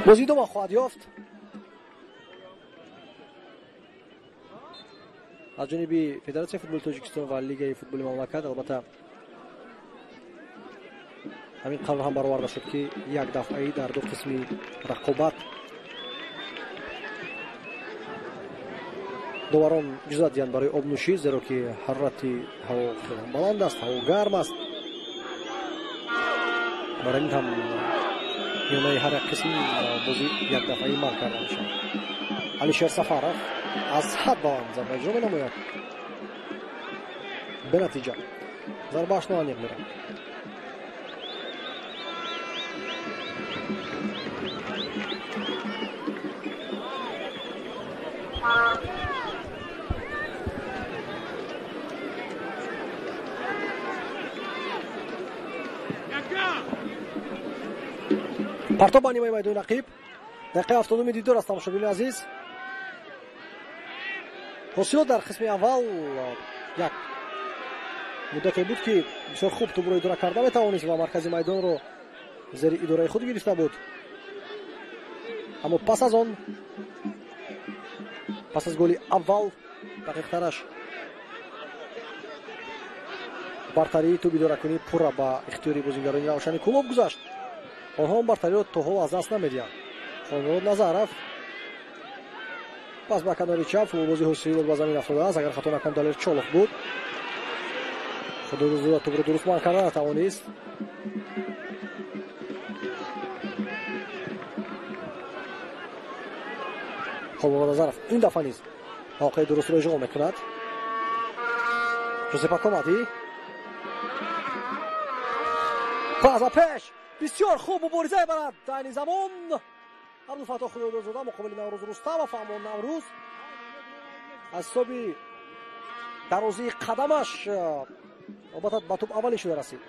бозӣ дома хоҳад ёфт аз ҷониби федератсияи футболи тоҷикистон ва лигаи футболи мамлакат. албатта ҳамин қарор ҳам бароварда шуд ки як дафъаи дар ду қисми рақобат доварон иҷозат диҳанд барои обнӯшӣ, зеро ки ҳарорати ҳаво баланд аст, ҳаво гарм аст. барои ин ҳам миёнаи ҳар як қисм бозӣ як дафъаи манъ карда мешавад. алишер сафаров аз ҳад баланд зарба иҷро менамояд. бенатиҷа зарбааш ноаниқ меравад. партоб ба нимои майдони рақиб. дақиқаи 70 дидор аст тамошобини азиз. ҳосилот дар қисми аввал як муддате буд ки бисёр хуб тӯбро идора карда метавонист ва маркази майдонро зери идораи худ гирифта буд. аммо пас аз он, пас аз голи аввал дақиқтараш бартарии тӯб идоракунӣ пурра ба ихтиёри бозингарони равшани Кулов гузашт. онҳо он бартариро то ҳол аз даст намедиҳанд. Хонмурод Назаров пас ба канори чап футболбози ҳусилот ба замин афтодааст. агар хато накунам Далер Чолов буд. худозуда тӯбро дуруст ман карда натавонист. Хонмурод Назаров ин дафъа низ воқеи дурустро иҷро мекунад. Жозепа Комади пас ба пеш, бисёр хуб мубориза мебарад айни замон. Абдулфатто Худодозода муқобили Наврӯз Рустамов. аммо Наврӯз аз ҳисоби дарозии қадамаш албатта ба тӯб аввалин шуда расид.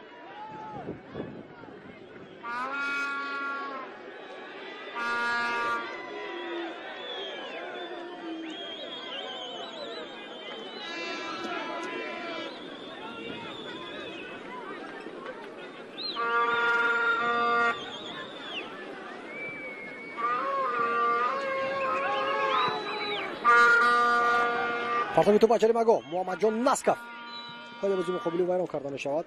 партофи тӯб ба ҷаримагоҳ Муҳаммадҷон Насков ҳоли бози муқобили вайрон карда мешавад.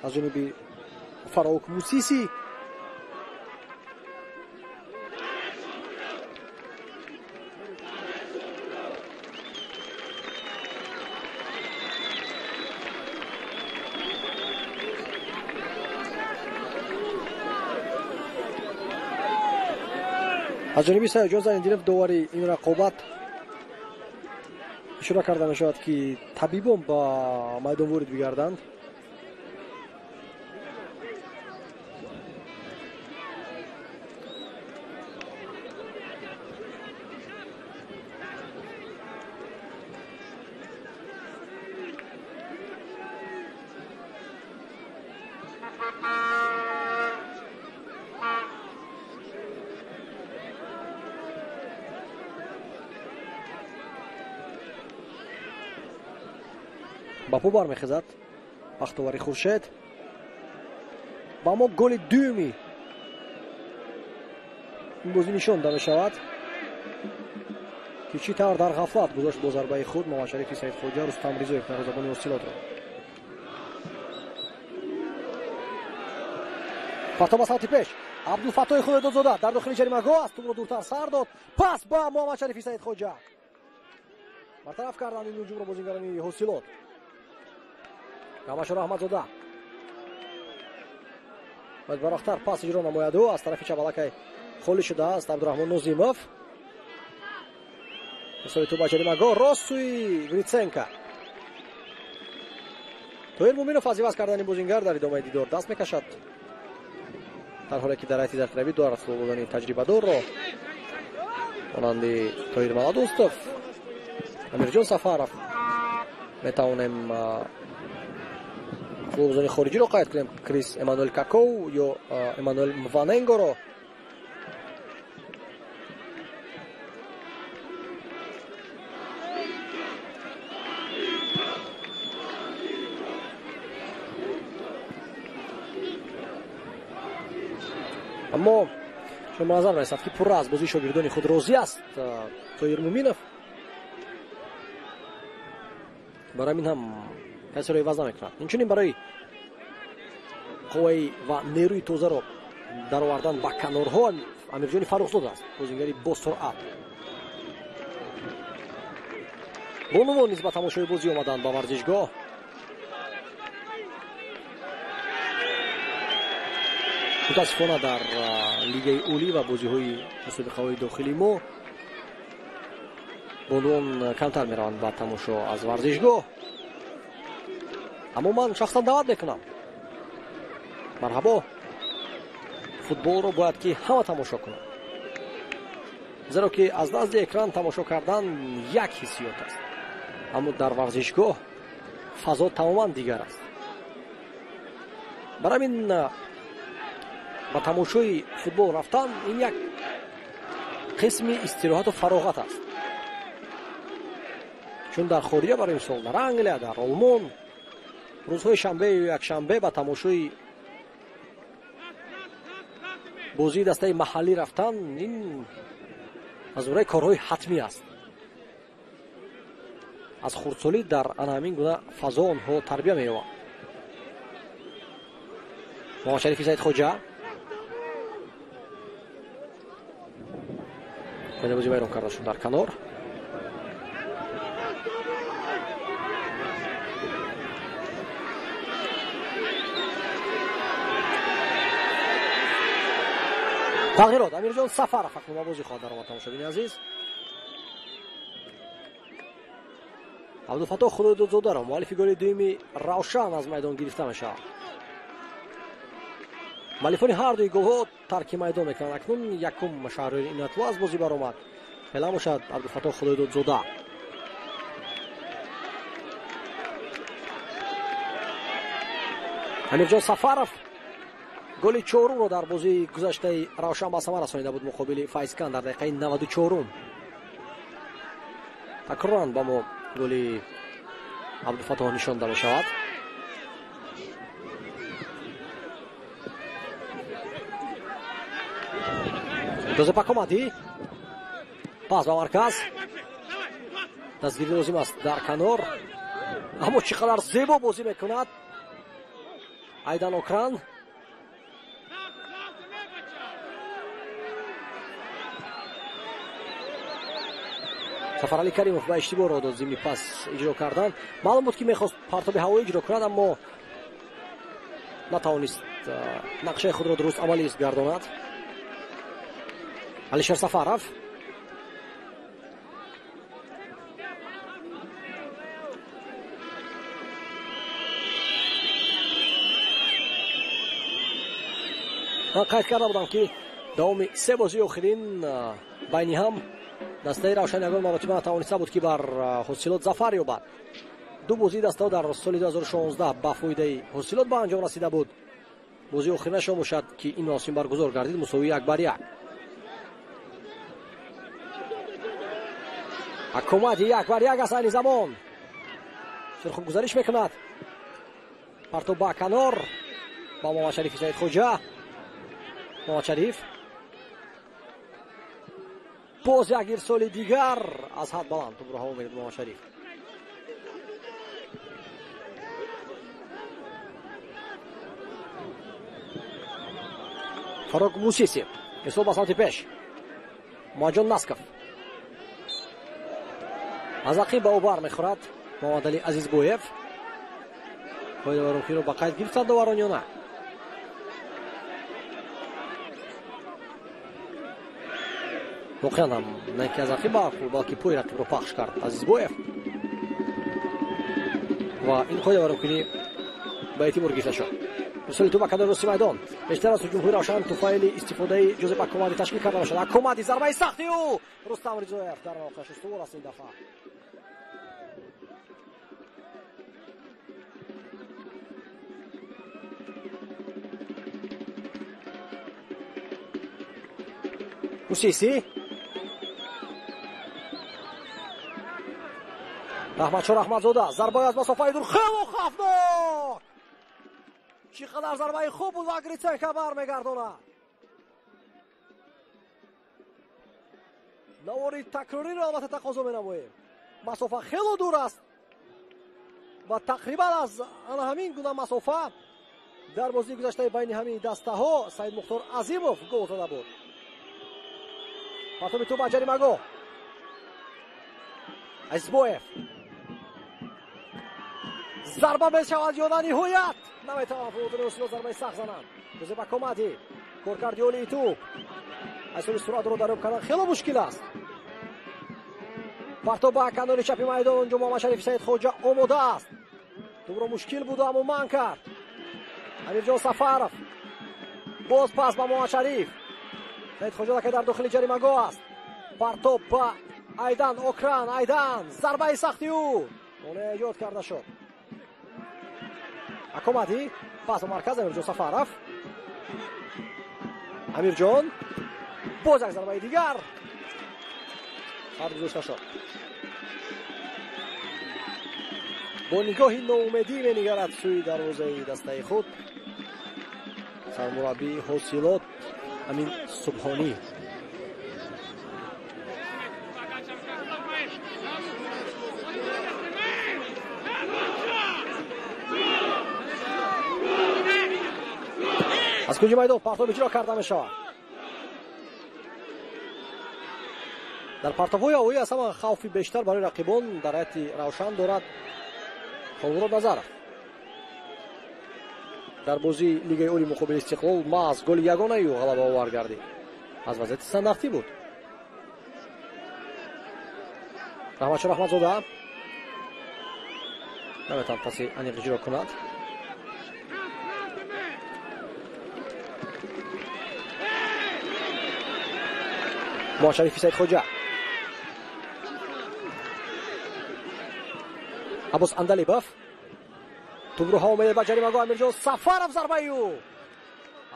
аз ҷониби Фароук Мусиси аз ҷониби Саёҷон Занидинов довари ин рақобат ишора карда мешавад ки табибон ба майдон ворид бигарданд. ба пӯ бармехезад бахтовари Хуршед. ба мо голи дуюми ин бозӣ нишонда мешавад ки чӣ тавр дар ғафлат гузошт бо зарбаи худ Муҳаммадшарифи Саидхоҷа Рустам Ризоев дарвозабони Ҳосилотро. фато ба самти пеш Абдулфаттои Худодозода дар дохили ҷаримагоҳ аст. тӯбро дуртар сар дод. пас ба Муҳаммадшарифи Саидхоҷа бартараф карданд ин ҳуҷумро бозингарони Ҳосилот. Камашур Аҳмадзода бояд барохтар пас иҷро намояду. аз тарафи чабалакай холӣ шудааст Абдураҳмон Нозимов. ҳисоби тӯб ба ҷаримагоҳ рост сӯи Гритсенко. Тоҳир Муминов аз иваз кардани бозингар дар идомаи дидор даст мекашад, дар ҳоле ки дар ҳайати зартиравӣ дорад футболбозони таҷрибадорро монанди Тоҳир Маладостов, Амирҷон Сафаров. метавонем футболбозони хориҷиро қайд кунем. Крис Эммануэл Какоу ё Эммануэл Мваненгоро. аммо шумо назар расад ки пурра аз бозии шогирдони худ розӣ аст Тоҳир Муминов. барои ин ҳам касеро иваз намекунад. инчунин барои қувваи ва нерӯи тозаро даровардан ба канорҳо Амирҷони Фаррухзод аст, бозингари босуръат. бонувон низ ба тамошои бозӣ омаданд ба варзишгоҳ. мутаассифона дар лигаи олӣ ва бозиҳои мусобиқаҳои дохили мо бонувон камтар мераванд ба тамошо аз варзишгоҳ. аммо ман шахсан даъват мекунам. марҳабо, футболро бояд ки ҳама тамошо кунад, зеро ки аз назди экран тамошо кардан як ҳиссиёт аст, аммо дар варзишгоҳ фазо тамоман дигар аст. барои ин ба тамошои футбол рафтан ин як қисми истироҳату фароғат аст. چون در خارج برای امسال در انگلیس، در آلمان روزهای شنبه و یکشنبه با تماشای بازی دسته محلی رفتن این از اونای کارهای حتمی است. از خردسالی در همین گونه فضا آنها تربیت می‌یابند. محمد شریف سید خوجا کنه بازی ویران کرده شد در کنار. تغییرات امیرجان سفر فقط ما بازی خواهد در آمد. تماشاگران عزیز، عبدالفتاح خدایدادزاده را مؤلف گل دومی روشن از میدان گرفته میشه. مؤلفان هر دوی گل‌ها ترک میدان میکنند. اکنون یکم شهریار اینتوا از بازی برآمد. فعلا باشد عبدالفتاح خدایدادزاده. امیرجان سفرف گل چهارم رو در بازی گذشته روشن به ثمر رسانیده بود مقابل فایزکن در دقیقه 94. تکرارا با ما گل عبدالفتاح نشان داده شود. جوزپ کمادی پاس به مرکز، دستگیری لازم است در کنار، اما چقدر زیبا بازی میکند ایدان اوکران. سفرعلی کریموف با اشتباه را داد زمینی پاس اجرا کردن. معلوم بود که میخواست پرتاب هوایی اجرا کند اما نتوانست نقشه خود را درست عملی گرداند. علیشر سفرف من قید کرده بودم که دوام سه بازی آخرین بین هم دسته روشن یگان مراتبه نتوانسته بود که بر حاصلات ظفر یابد. دو بازی دسته در سال 2016 با فایده حاصلات به انجام رسیده بود. بازی آخرینش هم باشد که این مراسم برگزار گردید مساوی 1-1. کمادی 1-1 است. این زمان بسیار خوب گزارش میکند. پرتو با کنار با محمد شریف سید خوجا. محمد شریف باز یک ارسال دیگر از حد بلند تو برها میرد محمد شریف. فاروق موسیسی ارسال به سمت پیش. ماجون نسکف از عقیب به او بر میخورد. محمد علی عزیزگویف باید واروخی رو با قید گرفتند دواران یا نه. واقعا هم نه که از عقیب برخورد بلکه پای رقیب رو پخش کرد عزیزگویف و این خود واروخی با اعتبار گرفته شد. رسول تو با کنار رسی میدان بیشتر از جمهوری روشن توفیل استفاده جوزپ کمادی تشکیل کرده باشد. کمادی ضربه سختی او رستم رضایف در واقع شستور است این دفعه. موسیسی رحمتشاه رحمتزاده ضربه از مسافه دور خیلی خطرناک. چقدر ضربه خوب بود و گریتسن برمیگرداند. نواری تکراری را البته تقاضا می‌نماییم. مسافه خیلی دور است و تقریبا از همین گونه مسافه در بازی گذشته بین همین دسته ها سید مختار عظیموف گل زده بود. پرتاب تو با جریمه گاه عزیزگویف ضربه بشود یا نه نهایت نمیتوانند فرودن رسول ضربه سخت زنند. جوزپ کمادی کورکاردیولی تو اصول سرعت رو دریافت کردن خیلی مشکل است. پرتاب با کنار چپ میدان اونجا محمد شریف سید خوجا آماده است. تو رو مشکل بود اما من کرد. امیرجان سفرف باز پس با محمد شریف سید خوجا که در داخل جریمه گاه است. پرتاب با ایدان اوکران. ایدان ضربه سختی او اون ایجاد کرده شد. کمادی پاس مرکز امیرجان سفرف. امیرجان باز یک ضربه دیگر هر گذاشته شد. با نگاهی نومیدی می‌نگرد سوی دروازه دسته خود. سرمربی حاصلات امین سبحانی. از کنج میدان پرتاب اجرا کرده میشود. در پرتاب‌های هوایی از همه خوفی بیشتر برای رقیبان در حیات روشن دارد خالورد نظرов. در بازی لیگ اولی مقابل استقلال محض گل یگانه و غلبه آور گردید. از وضعیت استانداردی بود. رحمتشاه رحمتزاده نمیتواند پاسی انیق اجرا کند. با شریفی سید خوجا، عباس اندلیبов توپ رو حامل به جریمه‌گاه امیرجان سفرов ضربه او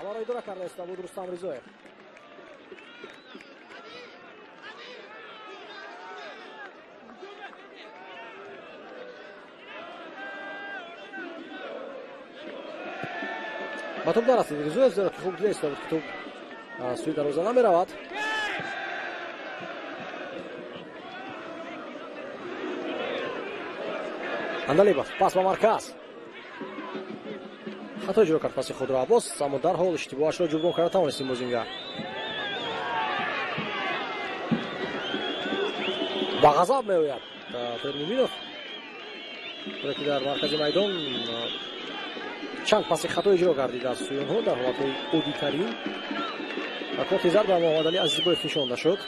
اما را اداره کرده است بود رستم رضایف. با توپ نرسید رضایف زیرا که خوب دیده است که توپ سوی دروازه نمی‌رود. اندلیبов پاس با مرکز خطا اجرا کرد پاس خود را عباس اما در حال اشتباهش را جبران کرده توانست این بازیگر. با غضب میآید فرمینوف که در مرکز میدان چند پاس خطا اجرا کردید از سوی آنها در حالت عادی ترین و کارت زرد به محمد علی عزیزبایف نشانده شد.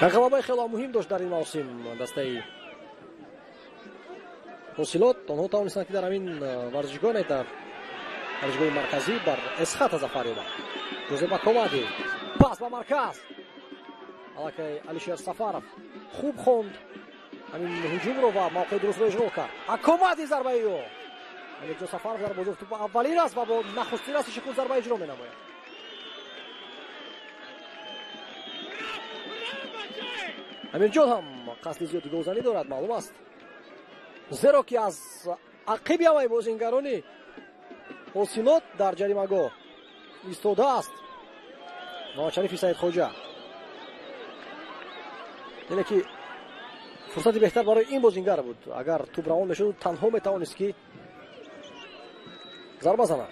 انقلاب‌های خیلی مهم داشت در این موسم دسته حاصلات. آنها توانستند که در همین ورزشگاه در ورزشگاه مرکزی بر اسخط ظفر یابند. جوزف اکومادی پاس به مرکز الکی علیشیر سفرов خوب خوند همین هجوم رو و موقع درست رو اجرا کرد. اکومادی ضربه او علیجو سفرov در بازی توپ اولین است و با نخستین است خود ضربه اجرا می‌نماید. امیرجان هم قصد زیادی گلزنی دارد معلوم است، زیرا که از عقب همه بازیگران حاصلات در جریمه‌گاه ایستاده است. محمد شریفی سید خوجا یعنی که فرصتی بهتر برای این بازیگر بود. اگر توپ روان میشد تنها میتوانست که ضربه زند.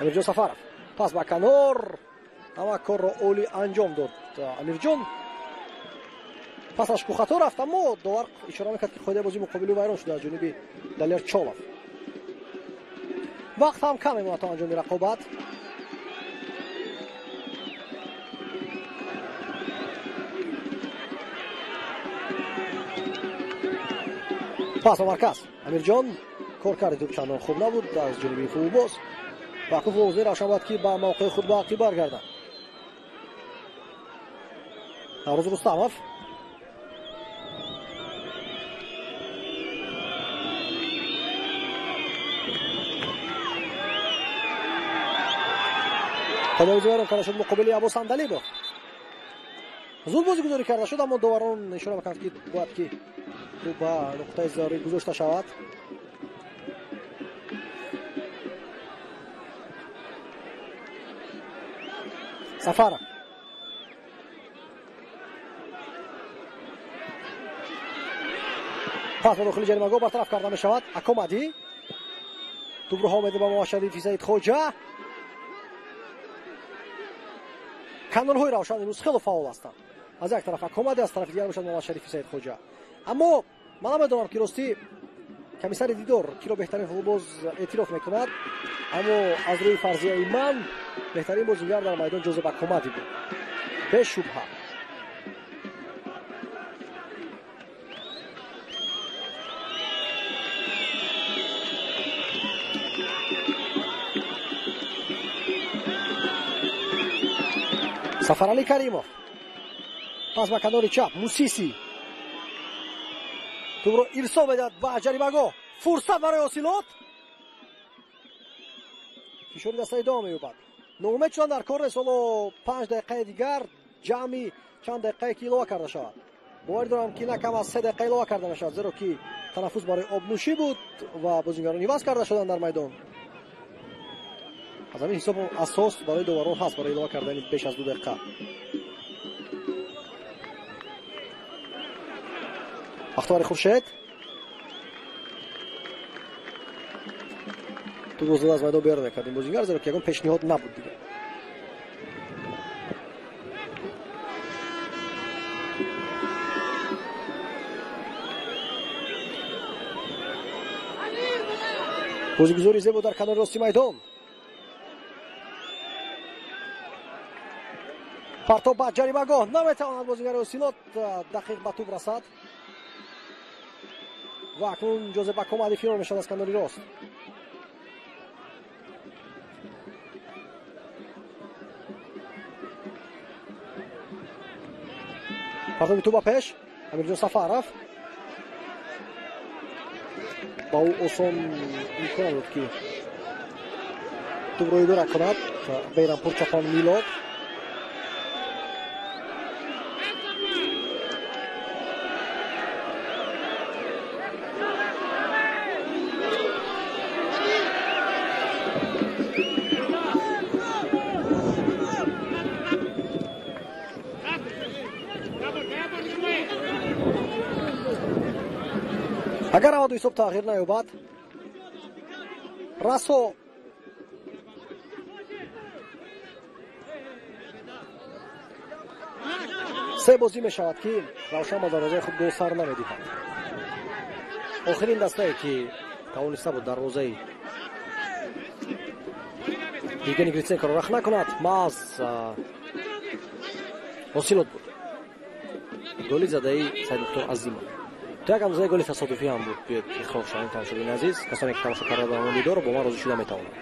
امیرجان سفرov پاس به کنار اما کار را اولی انجام داد. امیرجان پسش کو خطا رفت اما داور اشاره میکرد که خود بازی مقابل ویران شده از جانب دلیر چالف. وقت هم کم میماند تا انجام رقابت. پاس به مرکز امیرجان کار کرد توپ چندان خوب نبود از جانب فوتبال. باکو فوزی روشن بود که با موقع خود باقی برگردد. نوروز رستمov خداویزی ویران کرده شد مقابل عباس اندلیبov. زود بازی گذاری کرده شد اما داوران اشاره میکنند که باید که توپ به نقطه ضروری گذاشته شود. سفرov پاس به داخل جریمه‌گاه برطرف کرده می شود. اکومادی توپ رو حامل به محمد شریفی سید خوجا. کانال‌های روشن امروز خیلی فعال هستند. از یک طرف اکومادی از طرف دیگر باشد محمد شریفی سید خوجا. اما من نمیدونم که راستی کمیسر دیدار کی را بهترین فوتبال اعتراف میکند، اما از روی فرضیه من بهترین بازیگر در میدان جوزف اکومادی بود به شبهه. Сафарали Каримов. Пас ба канори чап. Мусиси. Тубро ирсо медад ба ҷаримагоҳ. Фурсат барои ҳосилот. фишори дастаи дом меёбад. ноумед шудан дар кор нест. ҳоло 5 дақиқаи дигар ҷамъи чанд дақиқае ки илова карда шавад. боварӣ дорам ки на кам аз 3 дақиқа илова карда мешавад, зеро ки танаффус барои обнӯшӣ буд ва бозигарони иваз карда шуданд дар майдон. аз ҳамин ҳисоб асос барои доварон ҳаст барои илова кардани беш аз 2 дақиқа. бахтиёри хуршед ту зада аз майдон берун мекард ин бозигар, зеро ки ягон пешниҳод набуд дига. бозигузори зебо дар канори рости майдон. партоб ба ҷаримагоҳ наметавонад бозигари ҳосилот дақиқ ба тӯб расад ва акнун ҷозеб акомади фирор мешавад аз канори рост. партоби тӯб ба пеш. амирҷон сафаров ба ӯ осон имкон буд ки тӯбро идора кунад. бейрампур чапон милод агар ҳаводу ҳисоб тағйир наёбад, расо се бозӣ мешавад ки равшан ба дарвозаи худ гол сар намедиҳад. охирин дастае ки тавониста буд дарвозаи Евгений Гриценкоро рах накунад, маъз ҳосилот буд. голи задаи Саидмухтор Азимов. تو یک امضای گل تصادفی هم بود. بیاید خوب شاید تماشاگران عزیز، کسانی که تماشا کردن و دیدار با ما راضی شده میتوانند.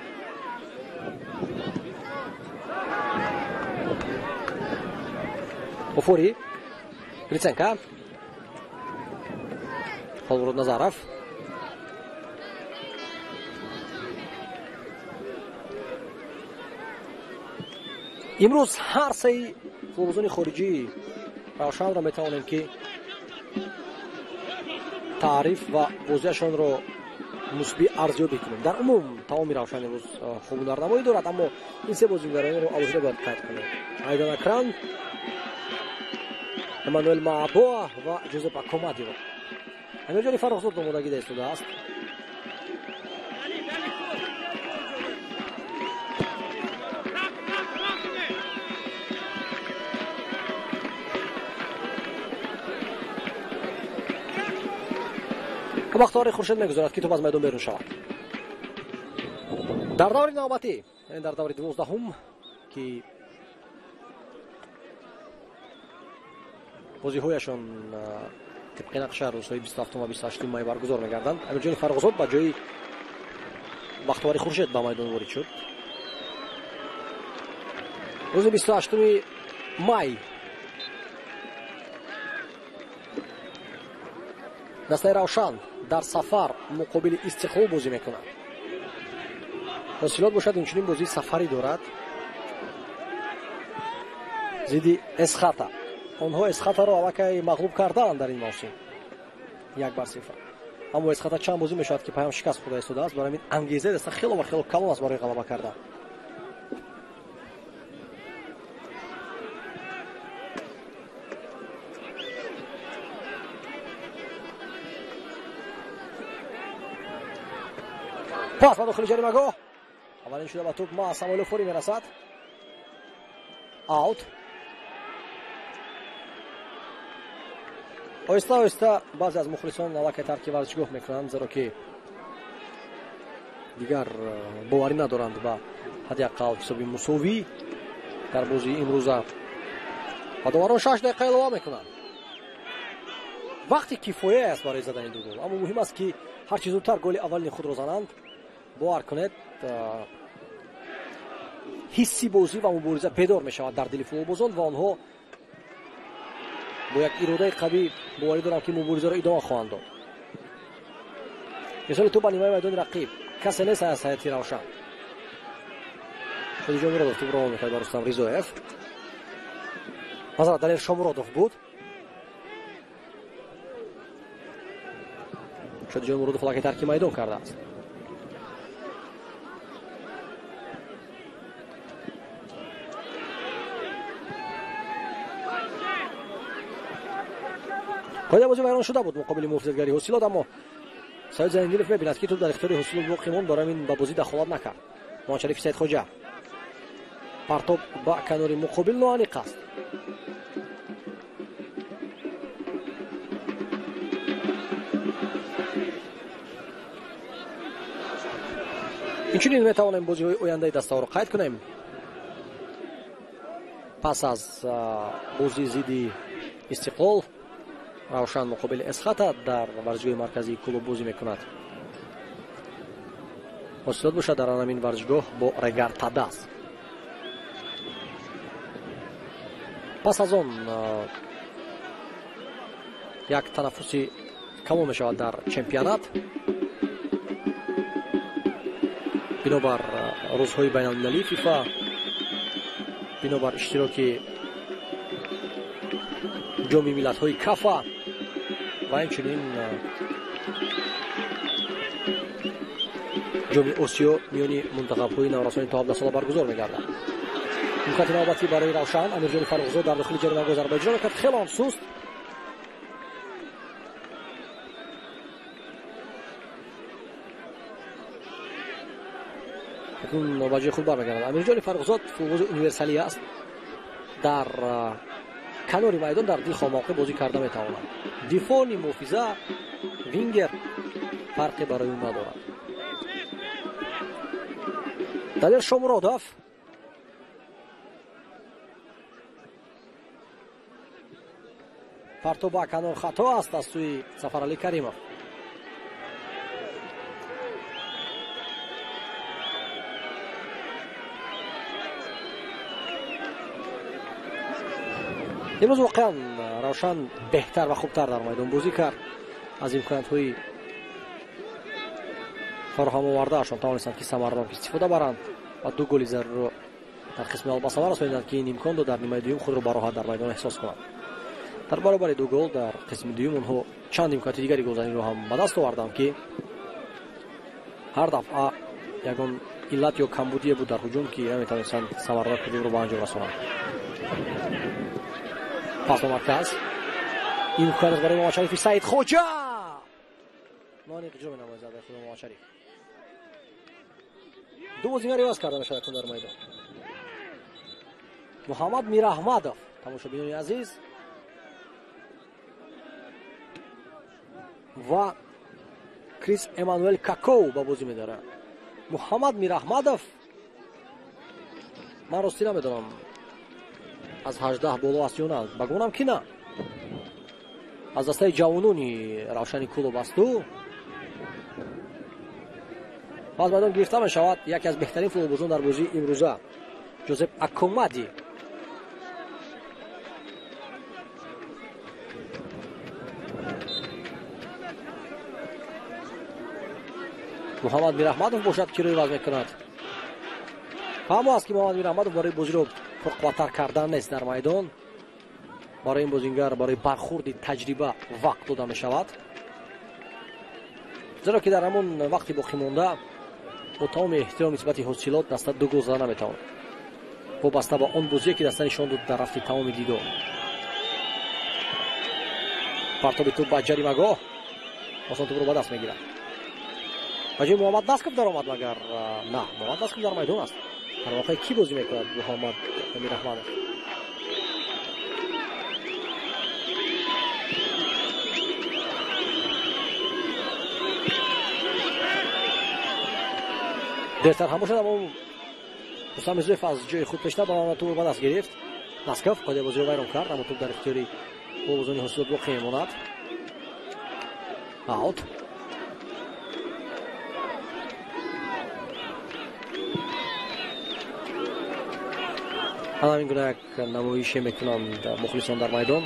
اوفوری گریتسنکا خالورود نظرف امروز هر سه فوتبالبازان خارجی روشن را میتوانیم که تعریف و بازیشان مثبت ارزیابی کنیم. در عموم تمام روشن امروز خوب نمایی دارد، اما این سه بازیگران رو علاوه باید قید کنیم. ایدان اکران، امانوئل معبوه و جوزپ اکومادیو. امیرجان فرخزاد نمودگی داشته است. بختیار خورشید میگذارد که توپ از میدان بیرون شود. در دور نوبتی، در دور 12م که بازی‌هایشان طبق نقشه روزهای 27 و 28 مای برگزار می‌گردند. امیرجان فرخزاد با جای بختیار خورشید به میدان وارد شد. روز 28 مای دسته روشن در سفر مقابل استقلال بازی میکنند. حاصلات باشد اینچنین بازی سفری دارد. ضد اسخاتا. آنها اسخاتا را واقعی مغلوب کردند در این موسم. 1-0. اما اسخاتا چند بازی میشود که پیام شکست خورده است. برای همین انگیزه دست خیلی و خیلی کلان است برای غلبه کردن. پاس به داخل جریمه‌گاه. اولین شده با توپ ما ساموئل فوری میرسد. اوت. آهسته آهسته بعضی از مخلصان علاقه ترک ورزشگاه میکنند، زیرا که دیگر باوری ندارند با حداقل حساب مساوی در بازی امروزه. و دوباره 6 دقیقه اضافه میکنند. وقتی کفایه است برای زدن دو گل، اما مهم است که هر چه زودتر گل اولین خود را زنند. باور کنید حسی بازی و مبارزه پیدا میشود در دل فوتبالبازان و آنها با یک اراده قوی باوری دارم که مبارزه را ادامه خواهند داد. مثال تو با نیمه میدان رقیب کسی نیست از حیاتی روشن شدی جامرادوف تو برام میخوای برستم ریزویف نظرت دلیل شامرادوف بود شدی جامرادوف لکه ترکی میدان کرده است. قاعده بازی ویران شده بود مقابل موفزگری حسیلات، اما سعید زنگیلف می‌بیند که توپ در اختیار حسیلات باقی ماند، برای این به بازی دخالت نکرد. محمد شریف سید خوجا پرتاب با کناری مقابل نوانیق است. اینچنین میتوانیم بازی های آینده دسته را قید کنیم. پس از بازی ضد استقلال روشن مقابل اسخطا در ورزشگاه مرکزی کلوب بازی میکند. حاصلات باشد در همین ورزشگاه با رگارتاداس. پس از آن یک تنفسی کم میشود در چمپیونات بنابر روزهای بین المللی فیفا، بنابر اشتراک جام ملت‌های کافا و همچنین جام آسیا میانی منتخب‌های نورسان تا 17 ساله برگزار می‌گردد. نکات نوبتی برای روشن امیرجان فرخزاد در داخل جریمه گذار با اجرا کرد، خیلی سست اون واژه خوب برمیگردد. امیرجان فرخزاد فوتبال یونیورسالی است، در کنار میدان در دل موقع بازی کرده میتواند. دفاع محافظه وینگر فرقی برای اون ندارد. دلیل شامرادوف پرتو با کنار خطا است از سوی سفرعلی کریمов. امروز واقعا روشن بهتر و خوبتر در میدان بازی کرد. از امکانات‌های فراهم آورده‌شان توانستند که ثمرناک استفاده برند و دو گل ضروری رو در قسم اول به ثمر رساندند که این امکان داد در نیمه دوم خود را به راحت در میدان احساس کنند. در برابر دو گل در قسم دوم آنها چند امکانات دیگری گلزنی رو هم به دست آوردند که هر دفعه یگان علت یا کمبودی بود در هجوم که نمی‌توانستند ثمرناک هجوم رو به انجام رسانند. پاس مرکز امکانات برای محمد شریف سعید خوجا مانع اجرا نماید در خود محمد شریف. دو بازیکن عوض کرده میشود در میدان. محمد میراحمدov تماشابینان عزیز و کریس امانوئل کاکو با بازی میدارن. محمد میراحمدov من راستی نمیدونم از 18 بالا است یا نه، بگونم که نه، از دسته جوانانی روشنی کلوب است. و باز میدان گرفته می شود یکی از بهترین فوتبالبازان در بازی امروزه جوزپ اکومادی. محمد میراحمدov باشد که روی وضع میکند. اما است که محمد میراحمدov برای بازی رو پرقوتر کردن نیست در میدان. برای این بازیگر برای برخورد تجربه وقت داده می شود، زیرا که در همون وقتی باقی مونده با تمام احترام نسبت حاصلات دسته دو گل زدن نمیتواند وابسته با آن بازی که دسته نشان داد در رفت تمام دیدار. پرتاب توپ با جریمه‌گاه آسان توپ رو به دست میگیرد. بجای محمد نسکوف در آمد، مگر نه محمد نسکوف در میدان است. در واقع کی بازی میکند؟ محمد میراحمدov. دیرتر هم باشد اما حسام زویف از جای خود پیشتر برای توپ به دست گرفت. نسکوف قاعده بازی رو ویران کرد، اما توپ در اختیار فوتبالبازان حاصلات باقی میماند. اوت. ҳамин гуна як намоише мекунанд мухлисон дар майдон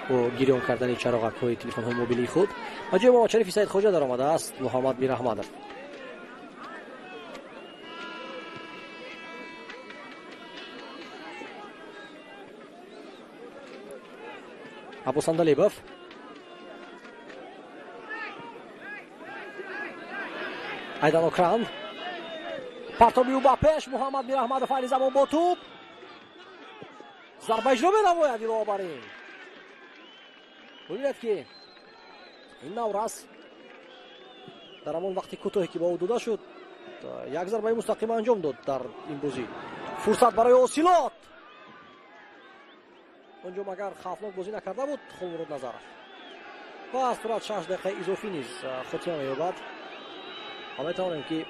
бо гирён кардани чароғакҳои телефонҳои мобилии худ. ба ҷои Муҳаммад Шарифи Саидхоҷа даромадааст Муҳаммад Мираҳмадов. Абу Сандалебов, Айдан Окран, партоби ӯ ба пеш, Муҳаммад Мираҳмадов айни замон бо тӯб, зарба иҷро менамояд иловабарин. бибинед ки ин Наврас дар ҳамон вақти кӯтоҳе ки ба ӯ дода шуд як зарбаи мустақим анҷом дод дар ин бозӣ. фурсат барои Осилот. онҷо магар хавфнок бозӣ накарда буд Хулмурод Назаров. ва аз сурат 6 дақиқаи изофӣ низ хотима меёбад. ва метавонем ки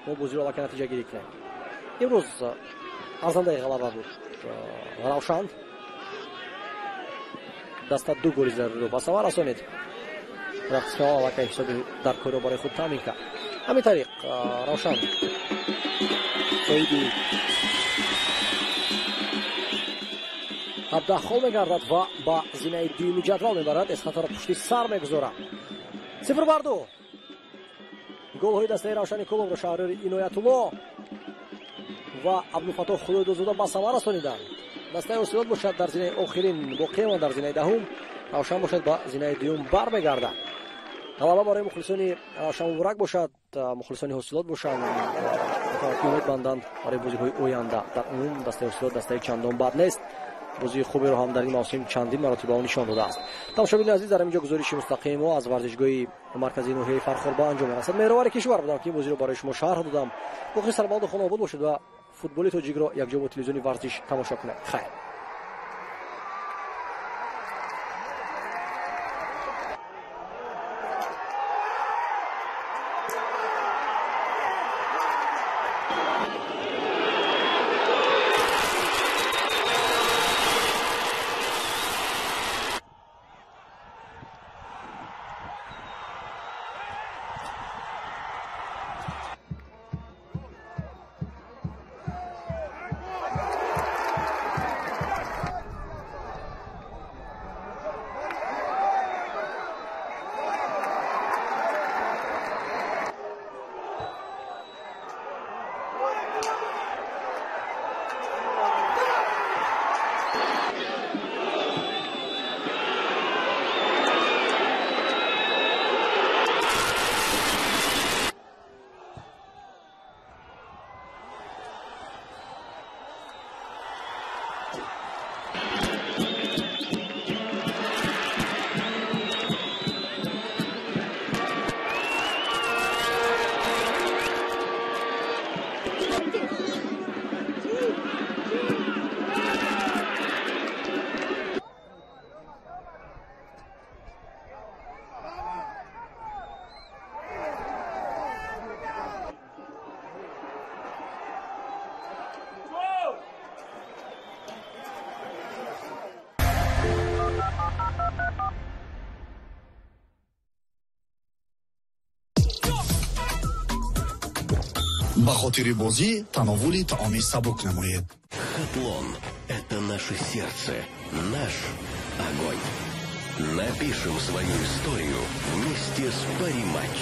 мо бозиро аллакай натиҷа гирӣ кунем. имрӯз арзандаи ғалаба буд Равшан. даста ду голи заруриро ба самар расонид. рақсиҳо аллакай ҳисоби дар корро барои худ таъмин кард. ҳамин тариқ Равшан соҳиби 17 хол мегардад ва ба зинаи дуюми ҷадвал мебарад. эсхаторо пушти сар мегузорад. 0-2. голҳои дастаи Равшани Куловро Шаҳрёри Иноятулло ва Абдулфаттоҳ Худоидозода ба самар расониданд. дастаи Осилот бошад дар зинаи охирин, боқиямон дар зинаи даҳум. Равшан бошад ба зинаи дуюм бармегардад. ғалаба барои мухлисони Равшан муборак бошад. мухлисони Осилот бошанд умед банданд барои бозиҳои оянда. дар умум дастаи Осилот дастаи чандон бад нест. бозии хуберо ҳам дар ин мавсим чандин маротиба он нишон додааст. тамошобини азиз, дар инҷо гузориши мустақимо аз варзишгоҳи марказии ноҳияи Фархор ба анҷом мерасад. меҳровари кишвар будам ки ин бозиро барои шумо шарҳ додам. боқи сарбаланду хонобод бошед ва футболи тоҷикро якҷо бо телевизиони варзиш тамошо кунед. хайр. Ба хотири бозӣ тановули таоми сабук намоед. Хатлон – это наше сердце, наш огонь. Напишем свою историю вместе с Париматч.